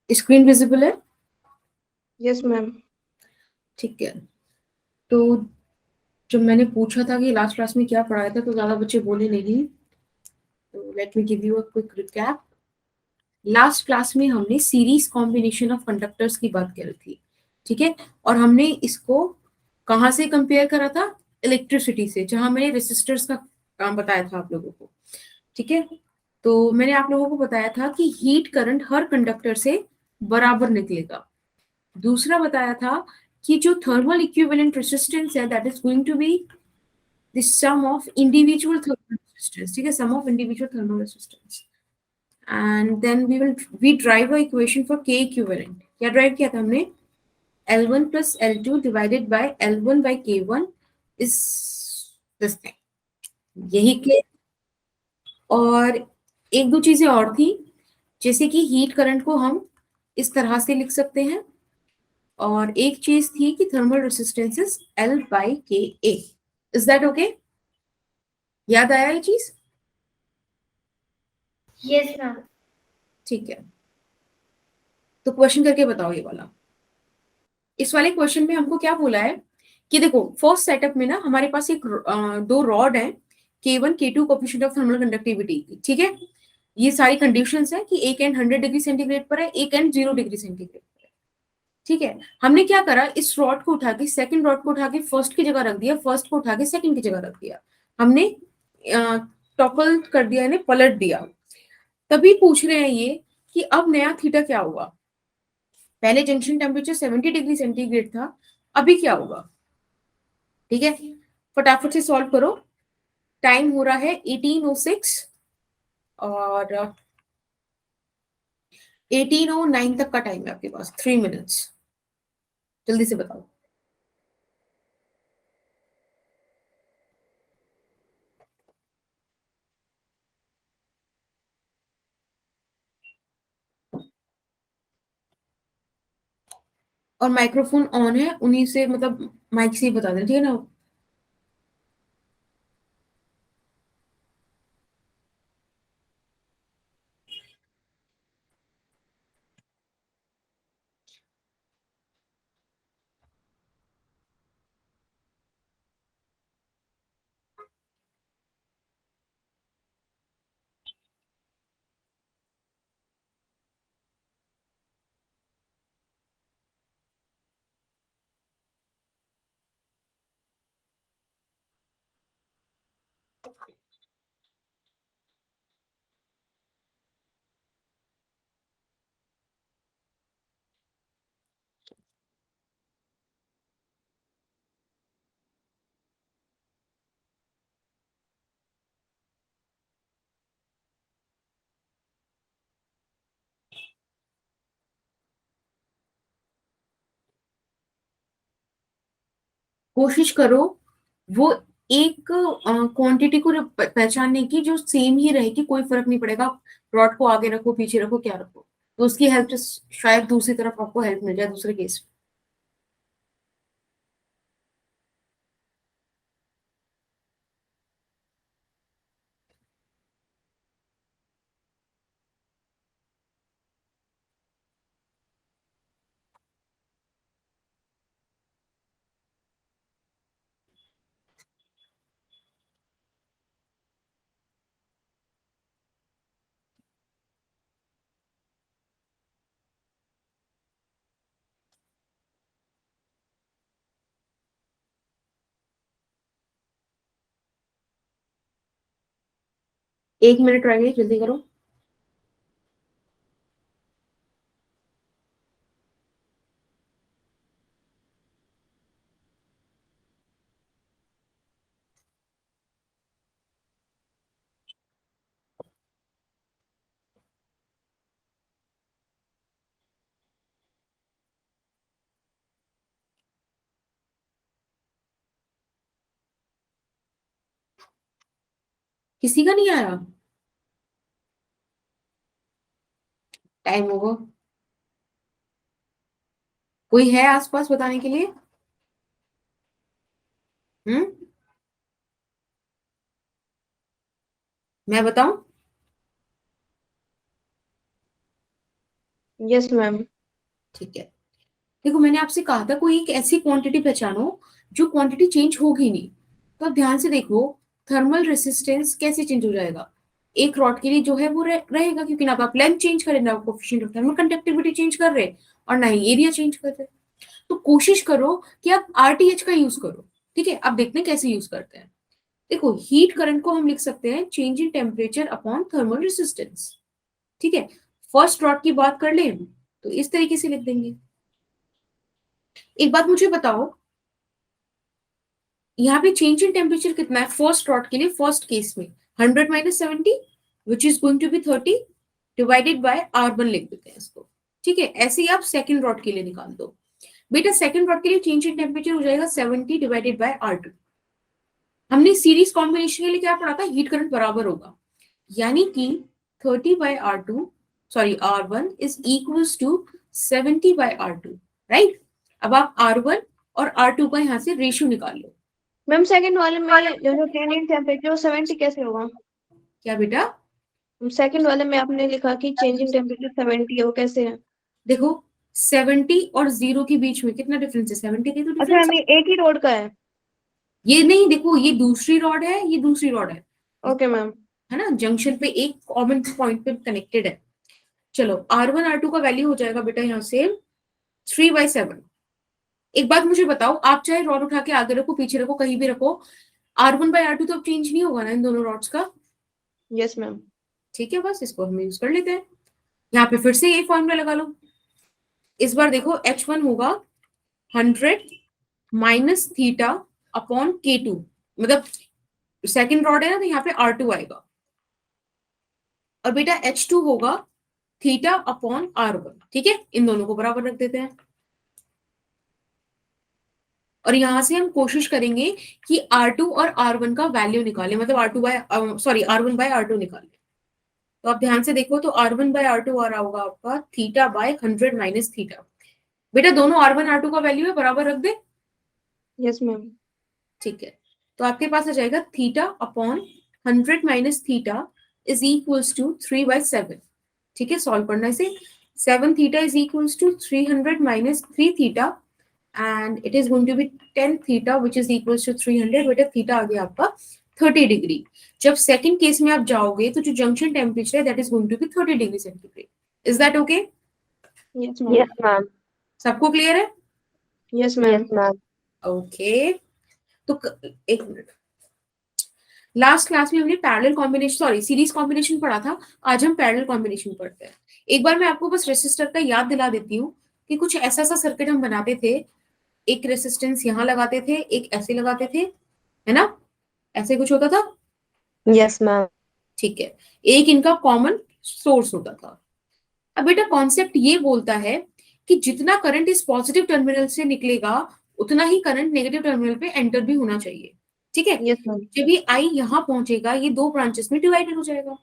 Screen visible है? Yes ma'am. ठीक है। तो जब मैंने पूछा था कि लास्ट क्लास में क्या पढ़ाया था तो ज्यादा बच्चे बोले नहीं, तो let me give you a quick recap. Last class में हमने सीरीज कॉम्बिनेशन ऑफ कंडक्टर्स की बात करी थी, ठीक है, और हमने इसको कहाँ से कंपेयर करा था? इलेक्ट्रिसिटी से, जहां मैंने रेसिस्टर्स का काम बताया था आप लोगों को, ठीक है। तो मैंने आप लोगों को बताया था कि हीट करंट हर कंडक्टर से बराबर निकलेगा। दूसरा बताया था कि जो थर्मल इक्विवेलेंट रेसिस्टेंस है that is going to be the sum of individual thermal resistance, ठीक है, sum of individual thermal resistance. And then we drive a equation for K equivalent. क्या ड्राइव किया था हमने? L1 plus L2 divided by L1 by K1 is this thing, यही के। और एक दो चीजें और थी, जैसे कि हीट करंट को हम इस तरह से लिख सकते हैं, और एक चीज थी कि thermal resistance is L by Ka। Is that okay? याद आया ये चीज? Yes ma'am. ठीक है, तो क्वेश्चन करके बताओ ये वाला। इस वाले क्वेश्चन में हमको क्या बोला है कि देखो, फर्स्ट सेटअप में ना हमारे पास एक दो रॉड है, K1 K2 coefficient of thermal conductivity, ठीक है। ये सारी कंडीशंस है कि एक एंड 100 डिग्री सेंटीग्रेड पर है, एक एंड 0 डिग्री सेंटीग्रेड पर है, ठीक है। हमने क्या करा, इस रॉड को उठा के, सेकंड रॉड को उठा के फर्स्ट की जगह रख दिया, फर्स्ट को उठा के सेकंड की जगह रख दिया, हमने टॉपल कर दिया, यानी पलट दिया। तभी पूछ रहे हैं ये कि अब नया थीटा क्या हुआ। पहले जंक्शन टेम्परेचर 70 डिग्री सेंटीग्रेड था, अभी क्या होगा, ठीक है। फटाफट से सॉल्व करो। टाइम हो रहा है 1806 और 1809 तक का टाइम है आपके पास, 3 मिनट्स। जल्दी से बताओ। और माइक्रोफोन ऑन है, उन्हीं से मतलब माइक से ही बता दें, ठीक है ना। कोशिश करो वो एक क्वांटिटी को पहचानने की जो सेम ही रहेगी, कोई फर्क नहीं पड़ेगा। रॉड को आगे रखो, पीछे रखो, क्या रखो, तो उसकी हेल्प से शायद दूसरी तरफ आपको हेल्प मिल जाए, दूसरे केस में। 1 मिनट रह गई, जल्दी करो। किसी का नहीं आया? टाइम होगा, कोई है आसपास बताने के लिए? हम्म, मैं बताऊं? Yes, ma'am. ठीक है, देखो मैंने आपसे कहा था कोई एक ऐसी क्वांटिटी पहचानो जो क्वांटिटी चेंज होगी नहीं। तो अब ध्यान से देखो थर्मल रेसिस्टेंस कैसे चेंज हो जाएगा। एक रॉड के लिए जो है वो रहेगा, क्योंकि ना तो आप लेंथ चेंज करें, ना coefficient of thermal conductivity change कर रहे और ना ही एरिया चेंज कर रहे। तो कोशिश करो कि आप आरटीएच का यूज करो। ठीक है, अब देखते हैं कैसे यूज करते हैं। देखो हीट करंट को हम लिख सकते हैं change in temperature upon thermal resistance. ठीक है, फर्स्ट रॉड की बात कर लें तो इस तरीके से लिख देंगे। एक बात मुझे बताओ, यहाँ पे चेंज इन टेम्परेचर कितना है फर्स्ट रॉड के लिए, फर्स्ट केस में 100 minus 70 which is going to be 30 divided by R1 लिख देते हैं इसको। ठीक है, ऐसे ही आप सेकंड रॉड के लिए निकाल दो। बेटा सेकंड रॉड के लिए चेंज इन टेम्परेचर हो जाएगा 70 डिवाइडेड बाय R2। हमने सीरीज कॉम्बिनेशन के लिए क्या पढ़ा था, हीट करंट बराबर होगा, यानी कि 30 by R2 sorry R1 is equals to 70 by R2, right. अब आप R1 और R2 का यहाँ से रेशियो निकाल लो। मैम सेकंड वाले में जो चेंज इन टेम्परेचर 70 कैसे होगा? क्या बेटा? सेकंड वाले में आपने लिखा कि चेंज इन टेम्परेचर 70 है, वो कैसे है? देखो 70 और 0 के बीच में कितना डिफरेंस है, 70 के तो अच्छा, डिफरेंस हमें एक ही रोड का है। ये नहीं, देखो ये दूसरी रॉड है, ये दूसरी रॉड है ओके मैम। है ना, जंक्शन पे एक कॉमन पॉइंट पे कनेक्टेड है। चलो R1 R2 का वैल्यू हो जाएगा बेटा यहाँ से 3/7। एक बात मुझे बताओ, आप चाहे रॉड उठा के आगे रखो पीछे रखो कहीं भी रखो, R1/R2 तो अब चेंज नहीं होगा ना इन दोनों रॉड्स का। Yes ma'am. ठीक है, बस इसको हम यूज कर लेते हैं। यहाँ पे फिर से ये फॉर्मूला लगा लो। इस बार देखो H1 होगा 100 माइनस थीटा अपॉन K2, मतलब सेकंड रॉड है ना तो यहाँ पे R2 आएगा, और बेटा H2 होगा थीटा अपॉन R1। ठीक है, इन दोनों को बराबर रख देते हैं और यहां से हम कोशिश करेंगे कि R2 और R1 का वैल्यू निकालें, मतलब R1/R2 निकालें। तो आप ध्यान से देखो तो R1/R2 आ रहा होगा आपका थीटा बाय 100 माइनस थीटा। बेटा दोनों R1 R2 का वैल्यू है, बराबर रख दे। Yes ma'am. ठीक है, तो आपके पास आ जाएगा theta upon 100 minus theta is equals to 3/7। ठीक है, सॉल्व करना इसे। 7 theta is equals to 300 minus 3 theta and it is going to be 10 theta which is equals to 300। बेटा थीटा आ गया आपका 30 डिग्री। जब सेकंड केस में आप जाओगे तो जो जंक्शन टेम्परेचर है that is going to be 30 degree centigrade. Is that okay? Yes ma'am. सबको क्लियर है? Yes ma'am. ओके, तो एक मिनट, लास्ट क्लास में हमने parallel combination sorry series combination पढ़ा था, आज हम पैरेलल कॉम्बिनेशन पढ़ते हैं। एक बार मैं आपको बस रेसिस्टर का याद दिला देती हूँ कि कुछ ऐसा सा सर्किट हम बनाते थे, एक रेसिस्टेंस यहाँ लगाते थे, एक ऐसे लगाते थे, है ना, ऐसे कुछ होता था। Yes ma'am. ठीक है, एक इनका कॉमन सोर्स होता था। अब बेटा कॉन्सेप्ट ये बोलता है कि जितना करंट इस पॉजिटिव टर्मिनल से निकलेगा उतना ही करंट नेगेटिव टर्मिनल पे एंटर भी होना चाहिए। ठीक है, यस मैम। जब ये आई यहाँ पहुंचेगा ये दो ब्रांचेस में डिवाइडेड हो जाएगा।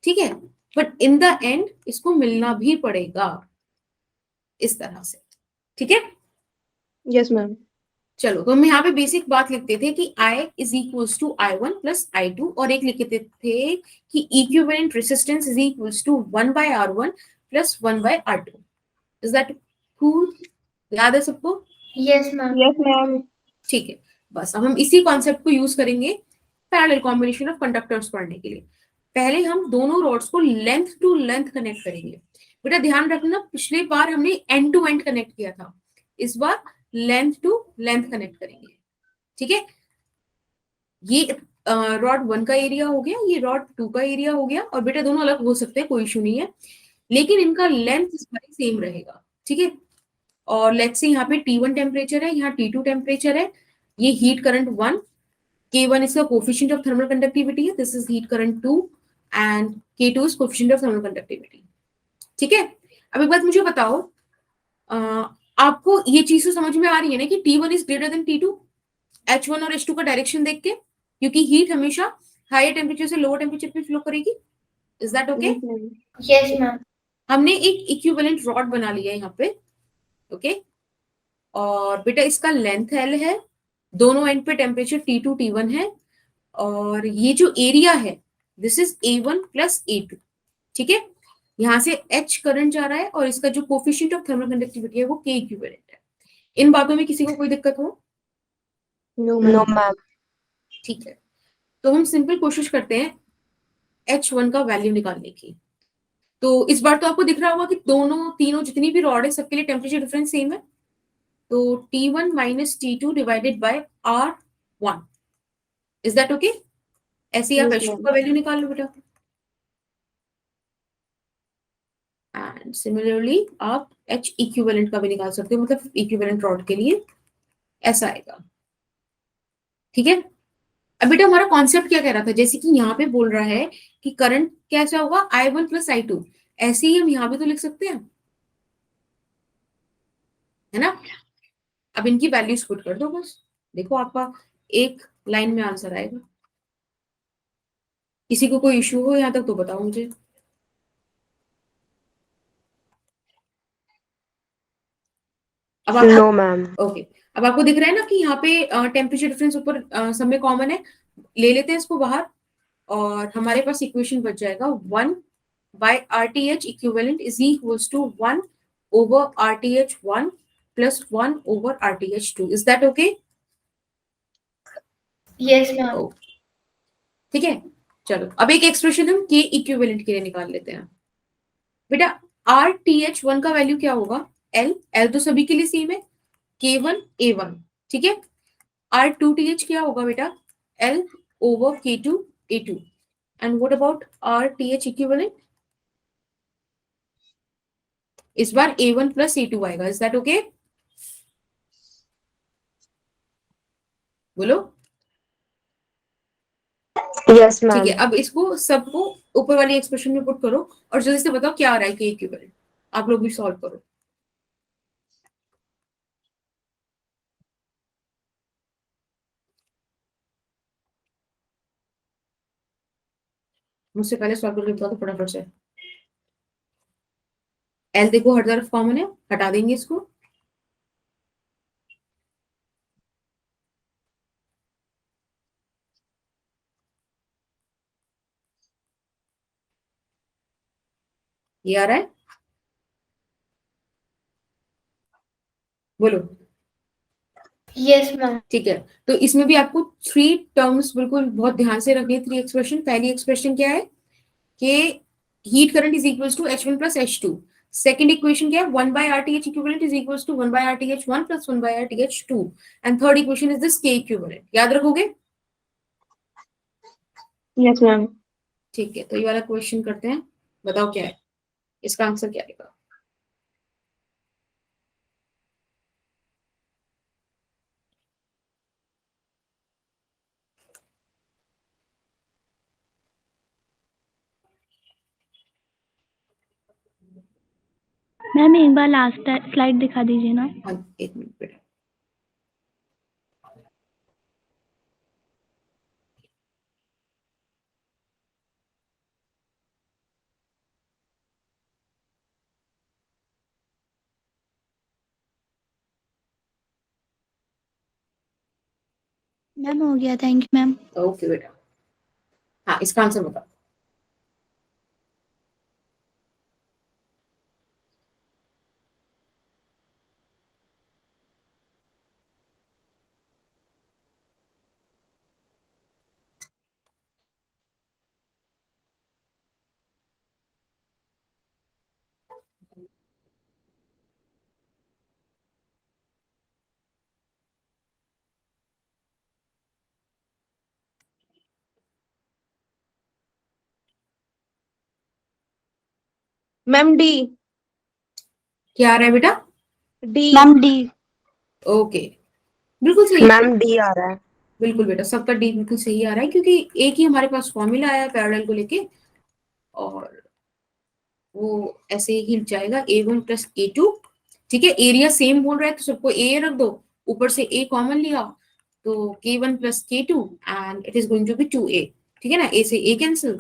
ठीक है, बट इन द एंड इसको मिलना भी पड़ेगा इस तरह से। ठीक है, यस मैम। चलो तो हम यहाँ पे बेसिक बात लिखते थे कि I is equals to I1 plus I2, और एक लिखते थे कि equivalent resistance is equals to 1/R1 plus 1/R2। Is that cool? याद है सबको? Yes ma'am. Yes ma'am. ठीक है, बस अब हम इसी कॉन्सेप्ट को यूज करेंगे पैरेलल कॉम्बिनेशन ऑफ कंडक्टर्स पढ़ने के लिए। पहले हम दोनों रॉड्स को लेंथ टू लेंथ कनेक्ट करेंगे। बेटा ध्यान रखना पिछले बार हमने एंड टू एंड कनेक्ट किया था, इस बार लेंथ टू लेंथ कनेक्ट करेंगे। ठीक है, ये रॉड 1 का एरिया हो गया, ये रॉड 2 का एरिया हो गया, और बेटा दोनों अलग हो सकते हैं कोई इशू नहीं है, लेकिन इनका लेंथ इस बार सेम रहेगा। ठीक है, और लेट्स से यहाँ पे T1 टेम्परेचर है, यहाँ T2 टेम्परेचर है, ये हीट करंट 1, K1 इसका कोफिशिएंट ऑफ थर्मल कंडक्टिविटी है, this is heat current 2 and K2 is coefficient of thermal conductivity. ठीक है, अब एक बात मुझे बताओ, आपको ये चीज तो समझ में आ रही है ना कि T1 is greater then T2 H1 और H2 का डायरेक्शन देख के, क्योंकि हीट हमेशा हायर टेम्परेचर से लोअर टेम्परेचर पे फ्लो करेगी। Is that okay? Yes ma'am. हमने एक इक्विवेलेंट रॉड बना लिया यहाँ पे। ओके, और बेटा इसका लेंथ L है, दोनों एंड पे टेम्परेचर T2 T1 है, और ये जो एरिया है this is A1 plus A2। ठीक है, यहाँ से H करंट जा रहा है और इसका जो कोफिशिएंट ऑफ थर्मल कंडक्टिविटी है वो K इक्विवेलेंट है। इन बातों में किसी को कोई दिक्कत हो? No no ma'am. मैम। ठीक है, तो हम सिंपल कोशिश करते हैं H1 का वैल्यू निकालने की। तो इस बार तो आपको दिख रहा होगा कि दोनों तीनों जितनी भी रॉड है सबके लिए टेम्परेचर डिफरेंस सेम है। तो T1 minus T2 divided by R1, is that okay? ऐसे ही आप Yes, H2 ma'am. का वैल्यू निकाल लो बेटा। एंड सिमिलरली आप H इक्विवेलेंट का भी निकाल सकते हो, मतलब इक्विवेलेंट रॉड के लिए ऐसा आएगा। ठीक है, अब बेटा हमारा कॉन्सेप्ट क्या कह रहा था, जैसे कि यहाँ पे बोल रहा है कि करंट कैसा होगा I1 प्लस I2, ऐसे ही हम यहाँ भी तो लिख सकते हैं, है ना? अब इनकी वैल्यूज पुट कर दो बस, देखो आपका एक लाइन में आंसर आएगा। किसी को कोई इश्यू हो यहाँ तक तो बताओ मुझे। अब आप नो मैम। ओके, अब आपको दिख रहा है ना कि यहाँ पे टेम्परेचर डिफरेंस ऊपर सब में कॉमन है, ले लेते हैं इसको बाहर और हमारे पास इक्वेशन बच जाएगा 1 by RTH equivalent is equals to 1 over RTH1 plus 1 over RTH2. Is that okay? Yes, ma'am. Oh, ठीक है, चलो अब एक एक्सप्रेशन हम K इक्विवेलेंट के लिए निकाल लेते हैं। बेटा RTH1 का वैल्यू क्या होगा? L तो सभी के लिए सेम है, K1 A1, ठीक है। R2TH क्या होगा बेटा? L over K2 A2. And what about RTH equivalent? इस बार A1 plus A2 आएगा। Is that okay? बोलो। यस ठीक मैम। है, अब इसको सबको ऊपर वाली एक्सप्रेशन में पुट करो और जल्दी से बताओ क्या आ रहा है के इक्विवेलेंट। आप लोग भी सॉल्व करो। मुझसे पहले सॉल्व करके बताओ तो फटाफट से। एल देखो हर तरफ कॉमन है, हटा देंगे इसको। ये आ रहा है, बोलो। Yes, ma'am. ठीक है, तो इसमें भी आपको 3 टर्म्स बिल्कुल बहुत ध्यान से रखनी है। 3 एक्सप्रेशन। पहली एक्सप्रेशन क्या है कि heat current is equals to H1 plus H2। Second equation क्या है? 1 by RTH equivalent is equals to 1 by RTH1 plus 1 by RTH2। And third equation is this K equivalent। याद रखोगे? Yes, ma'am. ठीक है, तो ये वाला क्वेश्चन करते हैं, बताओ क्या है इसका आंसर, क्या आएगा? मैम एक बार लास्ट स्लाइड दिखा दीजिए ना। हाँ, एक मिनट बेटा। मैम हो गया, थैंक यू मैम। ओके बेटा, हाँ इसका आंसर बताओ। Ma'am D. क्या आ रहा है बेटा? डी। Ma'am D. ओके, बिल्कुल सही है। मैम डी आ रहा है। बिल्कुल बेटा, सबका डी बिल्कुल सही आ रहा है, क्योंकि एक ही हमारे पास फॉर्मूला आया है पैरेलल को लेके और वो ऐसे ही जाएगा A1 प्लस A2। ठीक है, एरिया सेम बोल रहा है तो सबको A रख दो, ऊपर से A कॉमन लिया तो K1 plus K2 and it is going to be 2A। ठीक है ना, A से A कैंसिल,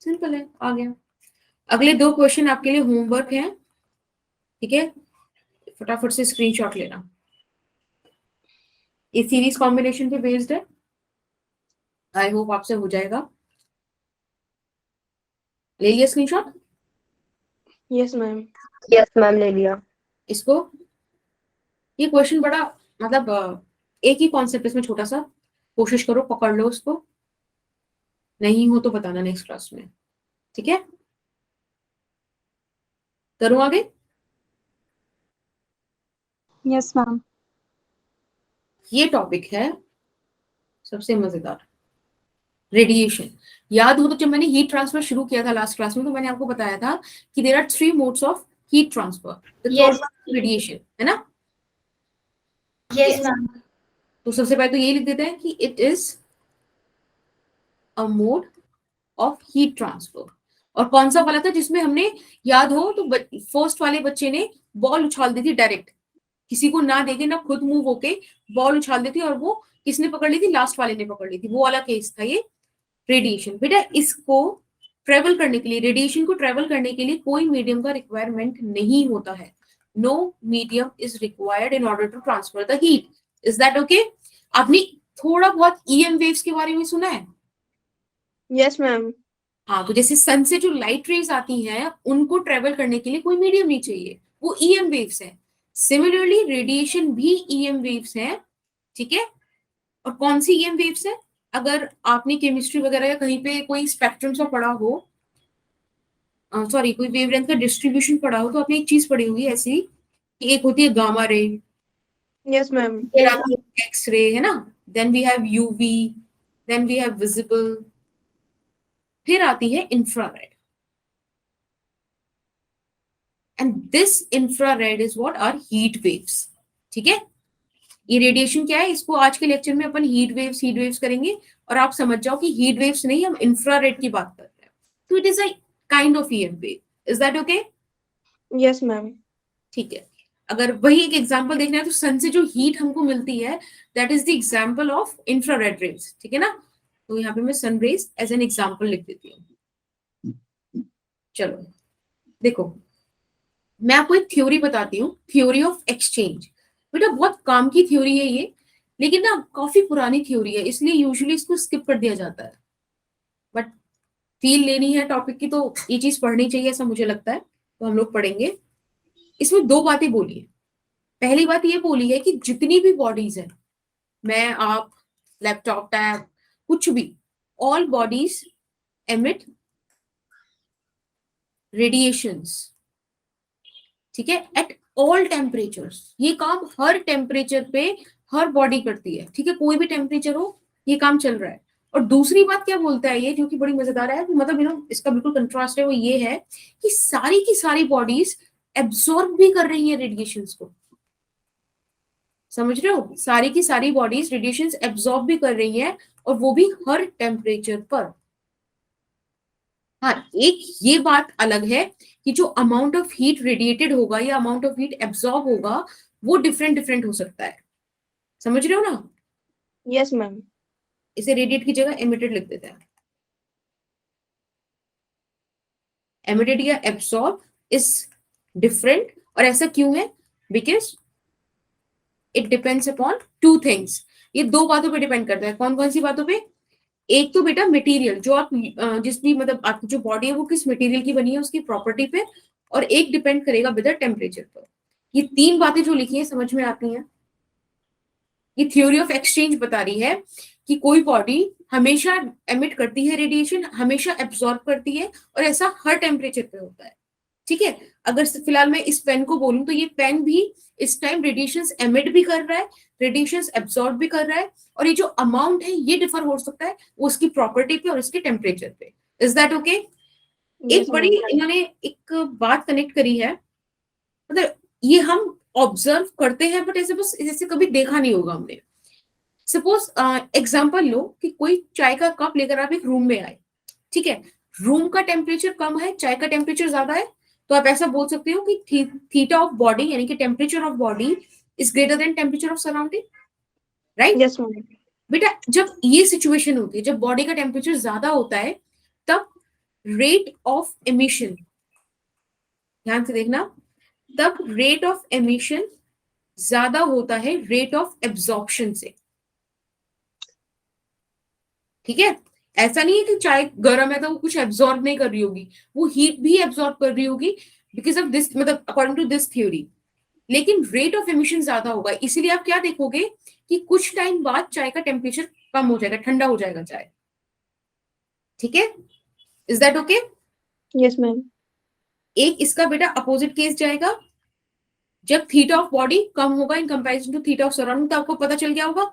सिंपल है, आ गया। अगले 2 क्वेश्चन आपके लिए होमवर्क है, ठीक है, फटाफट से स्क्रीनशॉट लेना। ये सीरीज कॉम्बिनेशन पे बेस्ड है, आई होप आपसे हो जाएगा। ले लिया screenshot? Yes ma'am. Yes ma'am, ले लिया। इसको, ये क्वेश्चन बड़ा मतलब एक ही कॉन्सेप्ट इसमें छोटा सा, कोशिश करो पकड़ लो उसको, नहीं हो तो बताना नेक्स्ट क्लास में, ठीक है? करूं आगे? Yes ma'am. ये टॉपिक है सबसे मजेदार, रेडिएशन। याद हो तो जब मैंने हीट ट्रांसफर शुरू किया था लास्ट क्लास में, तो मैंने आपको बताया था कि there are 3 modes of heat transfer, Yes. Radiation, है ना? Yes, ma'am. तो सबसे पहले तो यही लिख देते हैं कि it is a mode of heat transfer. और कौन सा वाला था जिसमें हमने, याद हो तो फर्स्ट वाले बच्चे ने बॉल उछाल दी थी डायरेक्ट, किसी को ना देखे ना खुद मूव होके बॉल उछाल दी थी, और वो किसने पकड़ ली थी? लास्ट वाले ने पकड़ ली थी। वो वाला केस था ये रेडिएशन। बेटा इसको ट्रेवल करने के लिए, रेडिएशन को ट्रेवल करने के लिए कोई मीडियम का रिक्वायरमेंट नहीं होता है। No medium is required in order to transfer the heat. Is that okay? आपने थोड़ा बहुत ईएम वेव्स के बारे में सुना है? Yes ma'am. हाँ, तो जैसे सन से जो लाइट रेज आती हैं उनको ट्रेवल करने के लिए कोई मीडियम नहीं चाहिए, वो ईएम वेव्स हैं। सिमिलरली रेडिएशन भी ईएम वेव्स हैं, ठीक है? और कौन सी ईएम वेव्स है? अगर आपने केमिस्ट्री वगैरह या कहीं पे कोई स्पेक्ट्रम सा पढ़ा हो, सॉरी कोई वेवलेंथ का डिस्ट्रीब्यूशन पढ़ा हो, तो आपने एक चीज पढ़ी होगी ऐसी कि एक होती है गामा रे, यस मैम। फिर आती है एक्स रे, है ना? Then we have UV, then we have visible, फिर आती है infrared. And this infrared is what are heat waves, ठीक है? ये रेडिएशन क्या है, इसको आज के लेक्चर में अपन हीट वेव्स करेंगे, और आप समझ जाओ कि हीट वेव्स नहीं, हम इंफ्रारेड की बात कर रहे हैं। तो it is a kind of EM wave. Is that okay? Yes ma'am. ठीक है। अगर वही एक एग्जांपल देखना है तो सन से जो हीट हमको मिलती है, that is the example of infrared rays, ठीक है ना? तो यहाँ पे मैं sun rays as an example लिख देती हूँ। चलो देखो, मैं आपको एक थ्योरी बताती हूँ, थ्योरी ऑफ एक्सचेंज। बेटा बहुत काम की थ्योरी है ये, लेकिन ना काफी पुरानी थ्योरी है, इसलिए यूजुअली इसको स्किप कर दिया जाता है। बट फील लेनी है टॉपिक की तो ये चीज पढ़नी चाहिए, ऐसा मुझे लगता है, तो हम लोग पढ़ेंगे। इसमें 2 बातें बोली है। पहली बात ये बोली है कि जितनी भी बॉडीज है, मैं, आप, लैपटॉप, टैब, कुछ भी, ऑल बॉडीज एमिट रेडिएशंस, ठीक है, एट ऑल टेम्परेचर्स। ये काम हर टेम्परेचर पे हर बॉडी करती है, ठीक है? कोई भी टेम्परेचर हो, ये काम चल रहा है। और दूसरी बात क्या बोलता है ये, जो कि बड़ी मजेदार है, मतलब इसका बिल्कुल कंट्रास्ट है, वो ये है कि सारी की सारी बॉडीज एब्सॉर्ब भी कर रही है रेडिएशंस को। समझ रहे हो? सारी की सारी बॉडीज रेडिएशंस एब्सॉर्ब भी कर रही है, और वो भी हर टेम्परेचर पर। हाँ, एक ये बात अलग है कि जो अमाउंट ऑफ हीट रेडिएटेड होगा या अमाउंट ऑफ हीट एब्सॉर्ब होगा, वो डिफरेंट डिफरेंट हो सकता है। समझ रहे हो ना? Yes ma'am. इसे रेडिएट की जगह एमिटेड लिख देते हैं। एमिटेड या एब्सॉर्ब इज डिफरेंट, और ऐसा क्यों है? Because it depends upon 2 things. ये 2 बातों पे डिपेंड करता है। कौन कौन सी बातों पे? एक तो बेटा मटेरियल, जो आप जिस भी, मतलब आपकी जो बॉडी है वो किस मटेरियल की बनी है उसकी प्रॉपर्टी पे, और एक डिपेंड करेगा विद टेम्परेचर पर। ये 3 बातें जो लिखी है समझ में आती हैं? ये थ्योरी ऑफ एक्सचेंज बता रही है कि कोई बॉडी हमेशा एमिट करती है रेडिएशन, हमेशा एब्सॉर्ब करती है, और ऐसा हर टेम्परेचर पे होता है, ठीक है? अगर फिलहाल मैं इस पेन को बोलूं तो ये पेन भी इस टाइम रेडिएशंस एमिट भी कर रहा है, रेडिएशंस एब्सॉर्ब भी कर रहा है, और ये जो अमाउंट है ये डिफर हो सकता है वो उसकी प्रॉपर्टी पे और इसके टेम्परेचर पे। Is that okay? एक बड़ी इन्होंने एक बात कनेक्ट करी है, मतलब ये हम ऑब्जर्व करते हैं बट ऐसे बस ऐसे कभी देखा नहीं होगा हमने। सपोज एग्जांपल लो कि कोई चाय का कप लेकर आप एक रूम में आए, ठीक है? रूम का टेम्परेचर कम है, चाय का टेम्परेचर ज्यादा है, तो आप ऐसा बोल सकते हो कि थीटा ऑफ बॉडी यानी कि temperature of body is greater then temperature of surrounding, right? Yes ma'am. बेटा जब ये सिचुएशन होती है, जब बॉडी का टेम्परेचर ज्यादा होता है, तब रेट ऑफ एमिशन, ध्यान से देखना, तब रेट ऑफ एमिशन ज्यादा होता है रेट ऑफ एब्जॉर्प्शन से, ठीक है? ऐसा नहीं है कि चाय गर्म है तो वो कुछ एब्जॉर्ब नहीं कर रही होगी, वो हीट भी एब्जॉर्ब कर रही होगी, बिकॉज ऑफ दिस, मतलब अकॉर्डिंग टू दिस थ्योरी। लेकिन रेट ऑफ एमिशन ज्यादा होगा, इसीलिए आप क्या देखोगे कि कुछ टाइम बाद चाय का टेम्परेचर कम हो जाएगा, ठंडा हो जाएगा चाय। ठीक है, is that okay? Yes ma'am. एक इसका बेटा अपोजिट केस जाएगा, जब थीटा ऑफ बॉडी कम होगा in comparison to theta of surrounding, तो आपको पता चल गया होगा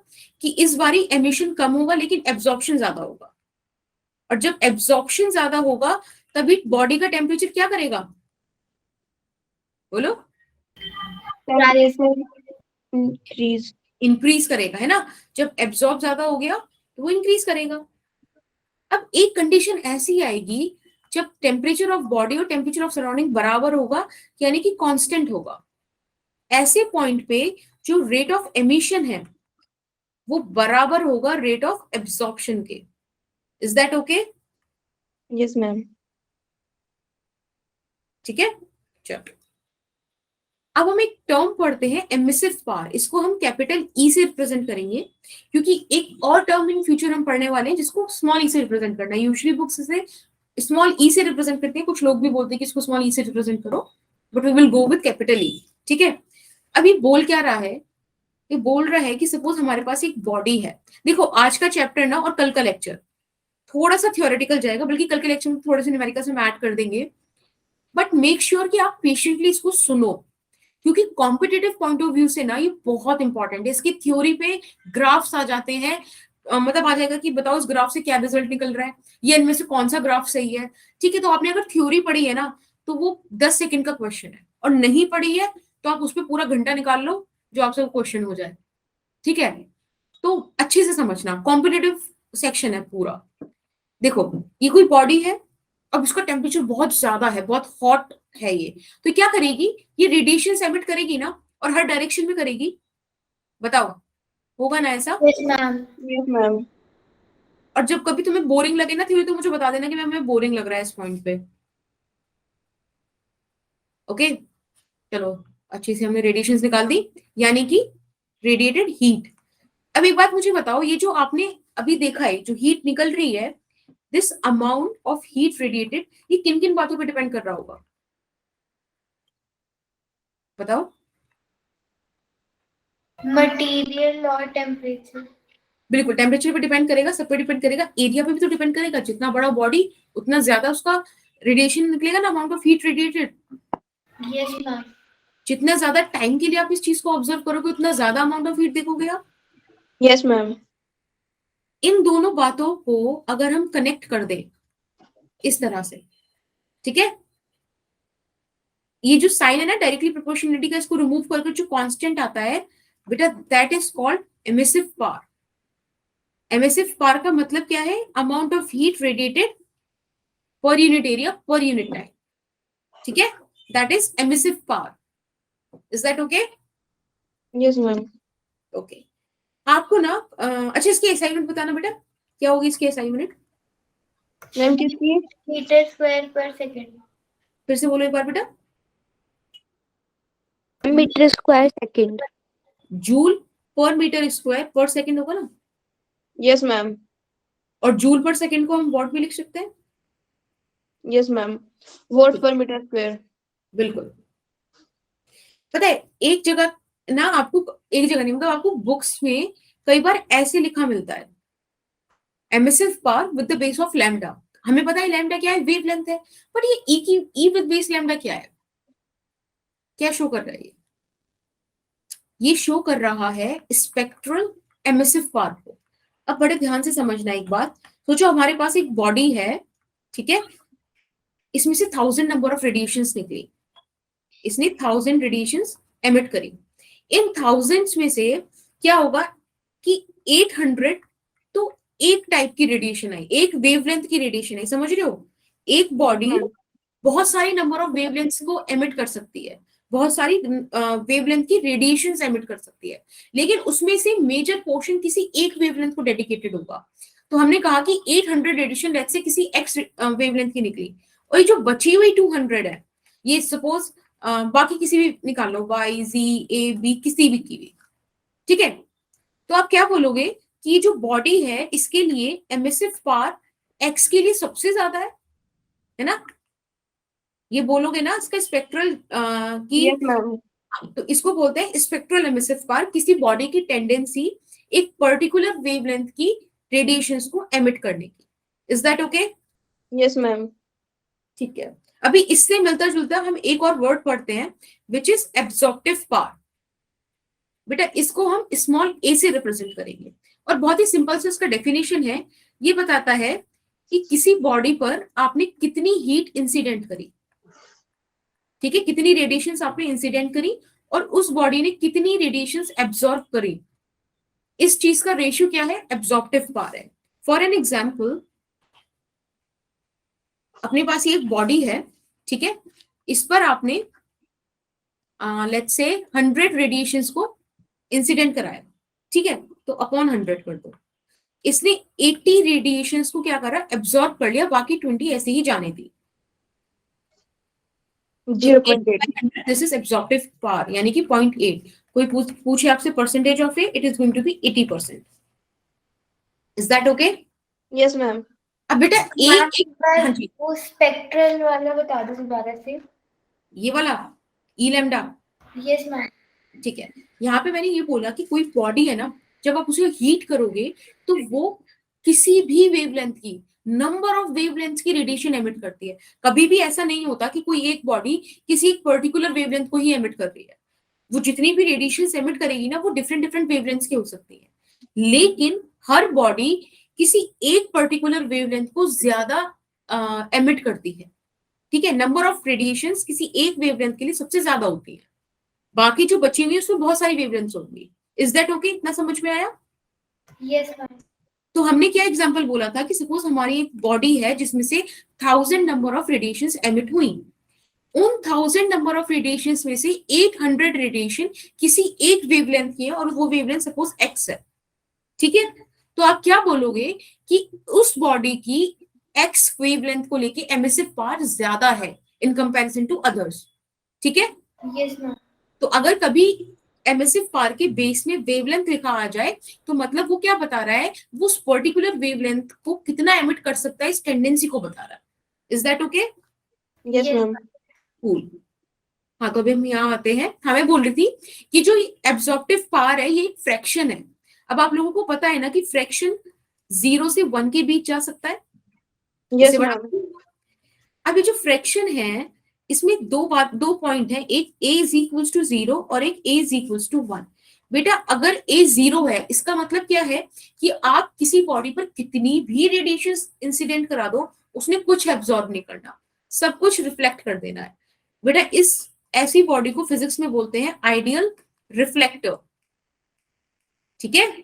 कि इस बारी एमिशन कम होगा लेकिन एब्जॉर्प्शन ज्यादा होगा। और जब एब्जॉर्प्शन ज्यादा होगा तभी बॉडी का टेम्परेचर क्या करेगा, बोलो? इंक्रीज। इंक्रीज करेगा, है ना? जब एब्जॉर्ब ज्यादा हो गया तो वो इंक्रीज करेगा। अब एक कंडीशन ऐसी आएगी जब टेम्परेचर ऑफ बॉडी और टेम्परेचर ऑफ सराउंडिंग बराबर होगा, यानी कि कांस्टेंट होगा। ऐसे पॉइंट पे जो रेट ऑफ एमिशन है वो बराबर होगा रेट ऑफ एब्जॉर्प्शन के। Is that okay? Yes ma'am. ठीक है, चलो अब हम एक टर्म पढ़ते हैं एमिसिव पावर। इसको हम कैपिटल ई से रिप्रेजेंट करेंगे, क्योंकि एक और टर्म इन फ्यूचर हम पढ़ने वाले हैं जिसको स्मॉल ई से रिप्रेजेंट करना है। यूजुअली बुक्स से स्मॉल ई से रिप्रेजेंट करते हैं, कुछ लोग भी बोलते हैं कि इसको स्मॉल ई से रिप्रेजेंट करो, but we will go with capital E. ठीक है, अभी बोल क्या रहा है, ये बोल रहा है कि सपोज हमारे पास एक बॉडी है। देखो आज का चैप्टर ना और कल का लेक्चर थोड़ा सा थियोरेटिकल जाएगा, बल्कि कल के लेक्चर में थोड़े से न्यूमेरिकल्स हम ऐड कर देंगे, बट मेक श्योर कि आप पेशेंटली इसको सुनो, क्योंकि कॉम्पिटिटिव पॉइंट ऑफ व्यू से ना ये बहुत इंपॉर्टेंट है। इसकी थ्योरी पे ग्राफ्स आ जाते हैं, मतलब आ जाएगा कि बताओ इस ग्राफ से क्या रिजल्ट निकल रहा है, ये इनमें से कौन सा ग्राफ सही है। ठीक है, तो आपने अगर थ्योरी पढ़ी है ना तो वो 10 सेकंड का क्वेश्चन है, और नहीं पढ़ी है तो आप उस पर पूरा घंटा निकाल लो जो आपसे क्वेश्चन हो जाए। ठीक है, तो अच्छे से समझना, कॉम्पिटिटिव सेक्शन है पूरा। देखो ये कोई बॉडी है, अब इसका टेम्परेचर बहुत ज्यादा है, बहुत हॉट है ये, तो क्या करेगी, ये रेडिएशन एमिट करेगी ना, और हर डायरेक्शन में करेगी। बताओ होगा ना ऐसा? Yes, ma'am. Yes ma'am. और जब कभी तुम्हें बोरिंग लगे ना थ्योरी, तो मुझे बता देना कि मैम हमें बोरिंग लग रहा है इस पॉइंट पे। ओके, चलो अच्छे से हमने रेडिएशंस निकाल दी, यानी कि रेडिएटेड हीट। अब एक बात मुझे बताओ, ये जो आपने अभी देखा है जो हीट निकल रही है, this amount of heat radiated, ये किन किन बातों पे डिपेंड कर रहा होगा, बताओ? Material or temperature. बिल्कुल, टेम्परेचर पे डिपेंड करेगा, सब पे डिपेंड करेगा, एरिया पे भी तो डिपेंड करेगा। जितना बड़ा बॉडी उतना ज्यादा उसका रेडिएशन निकलेगा ना, amount of heat radiated. Yes, ma'am. जितना ज्यादा टाइम के लिए आप इस चीज को ऑब्जर्व करोगे उतना ज्यादा अमाउंट ऑफ हीट देखोगे आप। Yes ma'am. इन दोनों बातों को अगर हम कनेक्ट कर दें इस तरह से, ठीक है, ये जो साइन है ना डायरेक्टली प्रोपोर्शनलिटी का, इसको रिमूव करके जो कांस्टेंट आता है बेटा, that is called emissive power. Emissive power का मतलब क्या है, amount of heat radiated per unit area per unit time. ठीक है, that is emissive power. Is that okay? Yes ma'am. Okay, आपको ना अच्छा इसकी असाइनमेंट बताना बेटा, क्या होगी इसकी असाइनमेंट? मैम किसकी? Meter square per second. फिर से बोलो एक बार बेटा। Metre square second. Joule per metre square per second होगा ना, यस मैम। और जूल पर सेकंड को हम वॉट में लिख सकते हैं। Yes ma'am. Watt per metre square. बिल्कुल, पता है एक जगह ना, आपको एक जगह नहीं, मतलब आपको बुक्स में कई बार ऐसे लिखा मिलता है, emissive power with the base of lambda. हमें पता है लैम्डा क्या है, वेव लेंथ है, बट ये ई की ई विद बेस लैम्डा क्या है, क्या शो कर रहा है ये शो कर रहा है स्पेक्ट्रल एमिसिव पावर को। अब बड़े ध्यान से समझना एक बात, सोचो हमारे पास एक बॉडी है, ठीक है, इसमें से 1000 नंबर ऑफ रेडिएशंस निकली, इसने 1000 रेडिएशंस एमिट करी। इन थाउजेंड्स में से क्या होगा कि 800 तो एक टाइप की रेडिएशन आई, एक वेवलेंथ की रेडिएशन आई, समझ रहे हो? एक बॉडी बहुत सारी नंबर ऑफ वेवलेंथ्स को एमिट कर सकती है, बहुत सारी वेवलेंथ की रेडिएशंस एमिट कर सकती है, लेकिन उसमें से मेजर पोर्शन किसी एक वेवलेंथ को डेडिकेटेड होगा। तो हमने कहा कि 800 रेडिएशन लेट्स से किसी एक्स वेवलेंथ की निकली, और ये जो बची हुई 200 है, ये सपोज बाकी किसी भी निकाल लो, वाई जी ए बी किसी भी की भी, ठीक है, तो आप क्या बोलोगे कि ये जो बॉडी है इसके लिए एमिसिव पावर एक्स के लिए सबसे ज्यादा है ना? ये बोलोगे ना इसका स्पेक्ट्रल की, यस मैम। तो इसको बोलते हैं स्पेक्ट्रल एमिसिव पावर। किसी बॉडी की टेंडेंसी एक पर्टिकुलर वेवलेंथ की रेडिएशंस को एमिट करने की। Is that okay? Yes ma'am. ठीक है। अभी इससे मिलता जुलता हम एक और वर्ड पढ़ते हैं विच इज एब्जॉर्प्टिव पावर। बेटा इसको हम स्मॉल ए से रिप्रेजेंट करेंगे और बहुत ही सिंपल से उसका डेफिनेशन है, ये बताता है कि किसी बॉडी पर आपने कितनी हीट इंसिडेंट करी, ठीक है, कितनी रेडिएशंस आपने इंसिडेंट करी और उस बॉडी ने कितनी रेडिएशंस एब्जॉर्ब करी, इस चीज का रेशियो क्या है? एब्जॉर्प्टिव पावर है। फॉर एन एग्जांपल, अपने पास ये एक बॉडी है, ठीक है, इस पर आपने लेट्स से 100 रेडिएशंस को इंसिडेंट कराया, ठीक है, तो अपॉन 100 कर दो। इसने 80 रेडिएशंस को क्या करा? एब्जॉर्ब कर लिया, बाकी 20 ऐसे ही जाने दी। 0.8। दिस इज एब्जॉर्प्टिव पावर, यानी कि 0.8। कोई पूछे आपसे percentage of it is going to be 80%। Is that okay? Yes ma'am. अब बेटा मैम, एक हाँ जी, वो स्पेक्ट्रल वाला बता दो दोबारा से। ये वाला ई लैम्डा, यस मैम। ठीक है। यहाँ पे मैंने ये बोला कि कोई बॉडी है ना, जब आप उसे हीट करोगे तो वो किसी भी वेवलेंथ की, नंबर ऑफ वेवलेंथ की रेडिएशन एमिट करती है। कभी भी ऐसा नहीं होता कि कोई एक बॉडी किसी एक पर्टिकुलर वेवलेंथ को ही एमिट कर रही है। वो जितनी भी रेडिएशन एमिट करेगी ना, वो डिफरेंट डिफरेंट वेवलेंथ की हो सकती है, लेकिन हर बॉडी किसी एक पर्टिकुलर वेवलेंथ को ज्यादा एमिट करती है, ठीक है। नंबर ऑफ रेडिएशंस किसी एक वेवलेंथ के लिए सबसे ज्यादा होती है, बाकी जो बची हुई है उसमें बहुत सारी वेवलेंथ्स होंगी। Is that okay? इतना समझ में आया? Yes ma'am. तो हमने क्या एग्जांपल बोला था कि सपोज हमारी एक बॉडी है जिसमें से 1000 नंबर ऑफ रेडिएशंस एमिट हुई। उन 1000 नंबर ऑफ रेडिएशंस में से 800 रेडिएशन किसी एक वेवलेंथ की है और वो वेवलेंथ सपोज एक्स है, ठीक है। तो आप क्या बोलोगे कि उस बॉडी की एक्स वेवलेंथ को लेके एमिसिव पावर ज्यादा है इन कंपैरिजन टू अदर्स, ठीक है। Yes ma'am. तो अगर कभी एमिसिव पावर के बेस में वेवलेंथ लिखा आ जाए तो मतलब वो क्या बता रहा है? वो उस पर्टिकुलर वेवलेंथ को कितना एमिट कर सकता है, इस टेंडेंसी को बता रहा है। Is that okay? Yes ma'am. Cool. हाँ, तो अभी हम यहाँ आते हैं। हमें बोल रही थी कि जो एब्जॉर्प्टिव पावर है ये एक फ्रैक्शन है। अब आप लोगों को पता है ना कि फ्रैक्शन 0 से 1 के बीच जा सकता है। यस इससे बड़ा मैम। अब ये जो फ्रैक्शन है इसमें दो पॉइंट है, एक a इज इक्वल्स टू 0 और एक a इज इक्वल्स टू 1। बेटा अगर a 0 है इसका मतलब क्या है कि आप किसी बॉडी पर कितनी भी रेडिएशन इंसिडेंट करा दो उसने कुछ एब्जॉर्ब नहीं करना, सब कुछ रिफ्लेक्ट कर देना है। बेटा इस ऐसी बॉडी को फिजिक्स में बोलते हैं आइडियल रिफ्लेक्टर, ठीक है।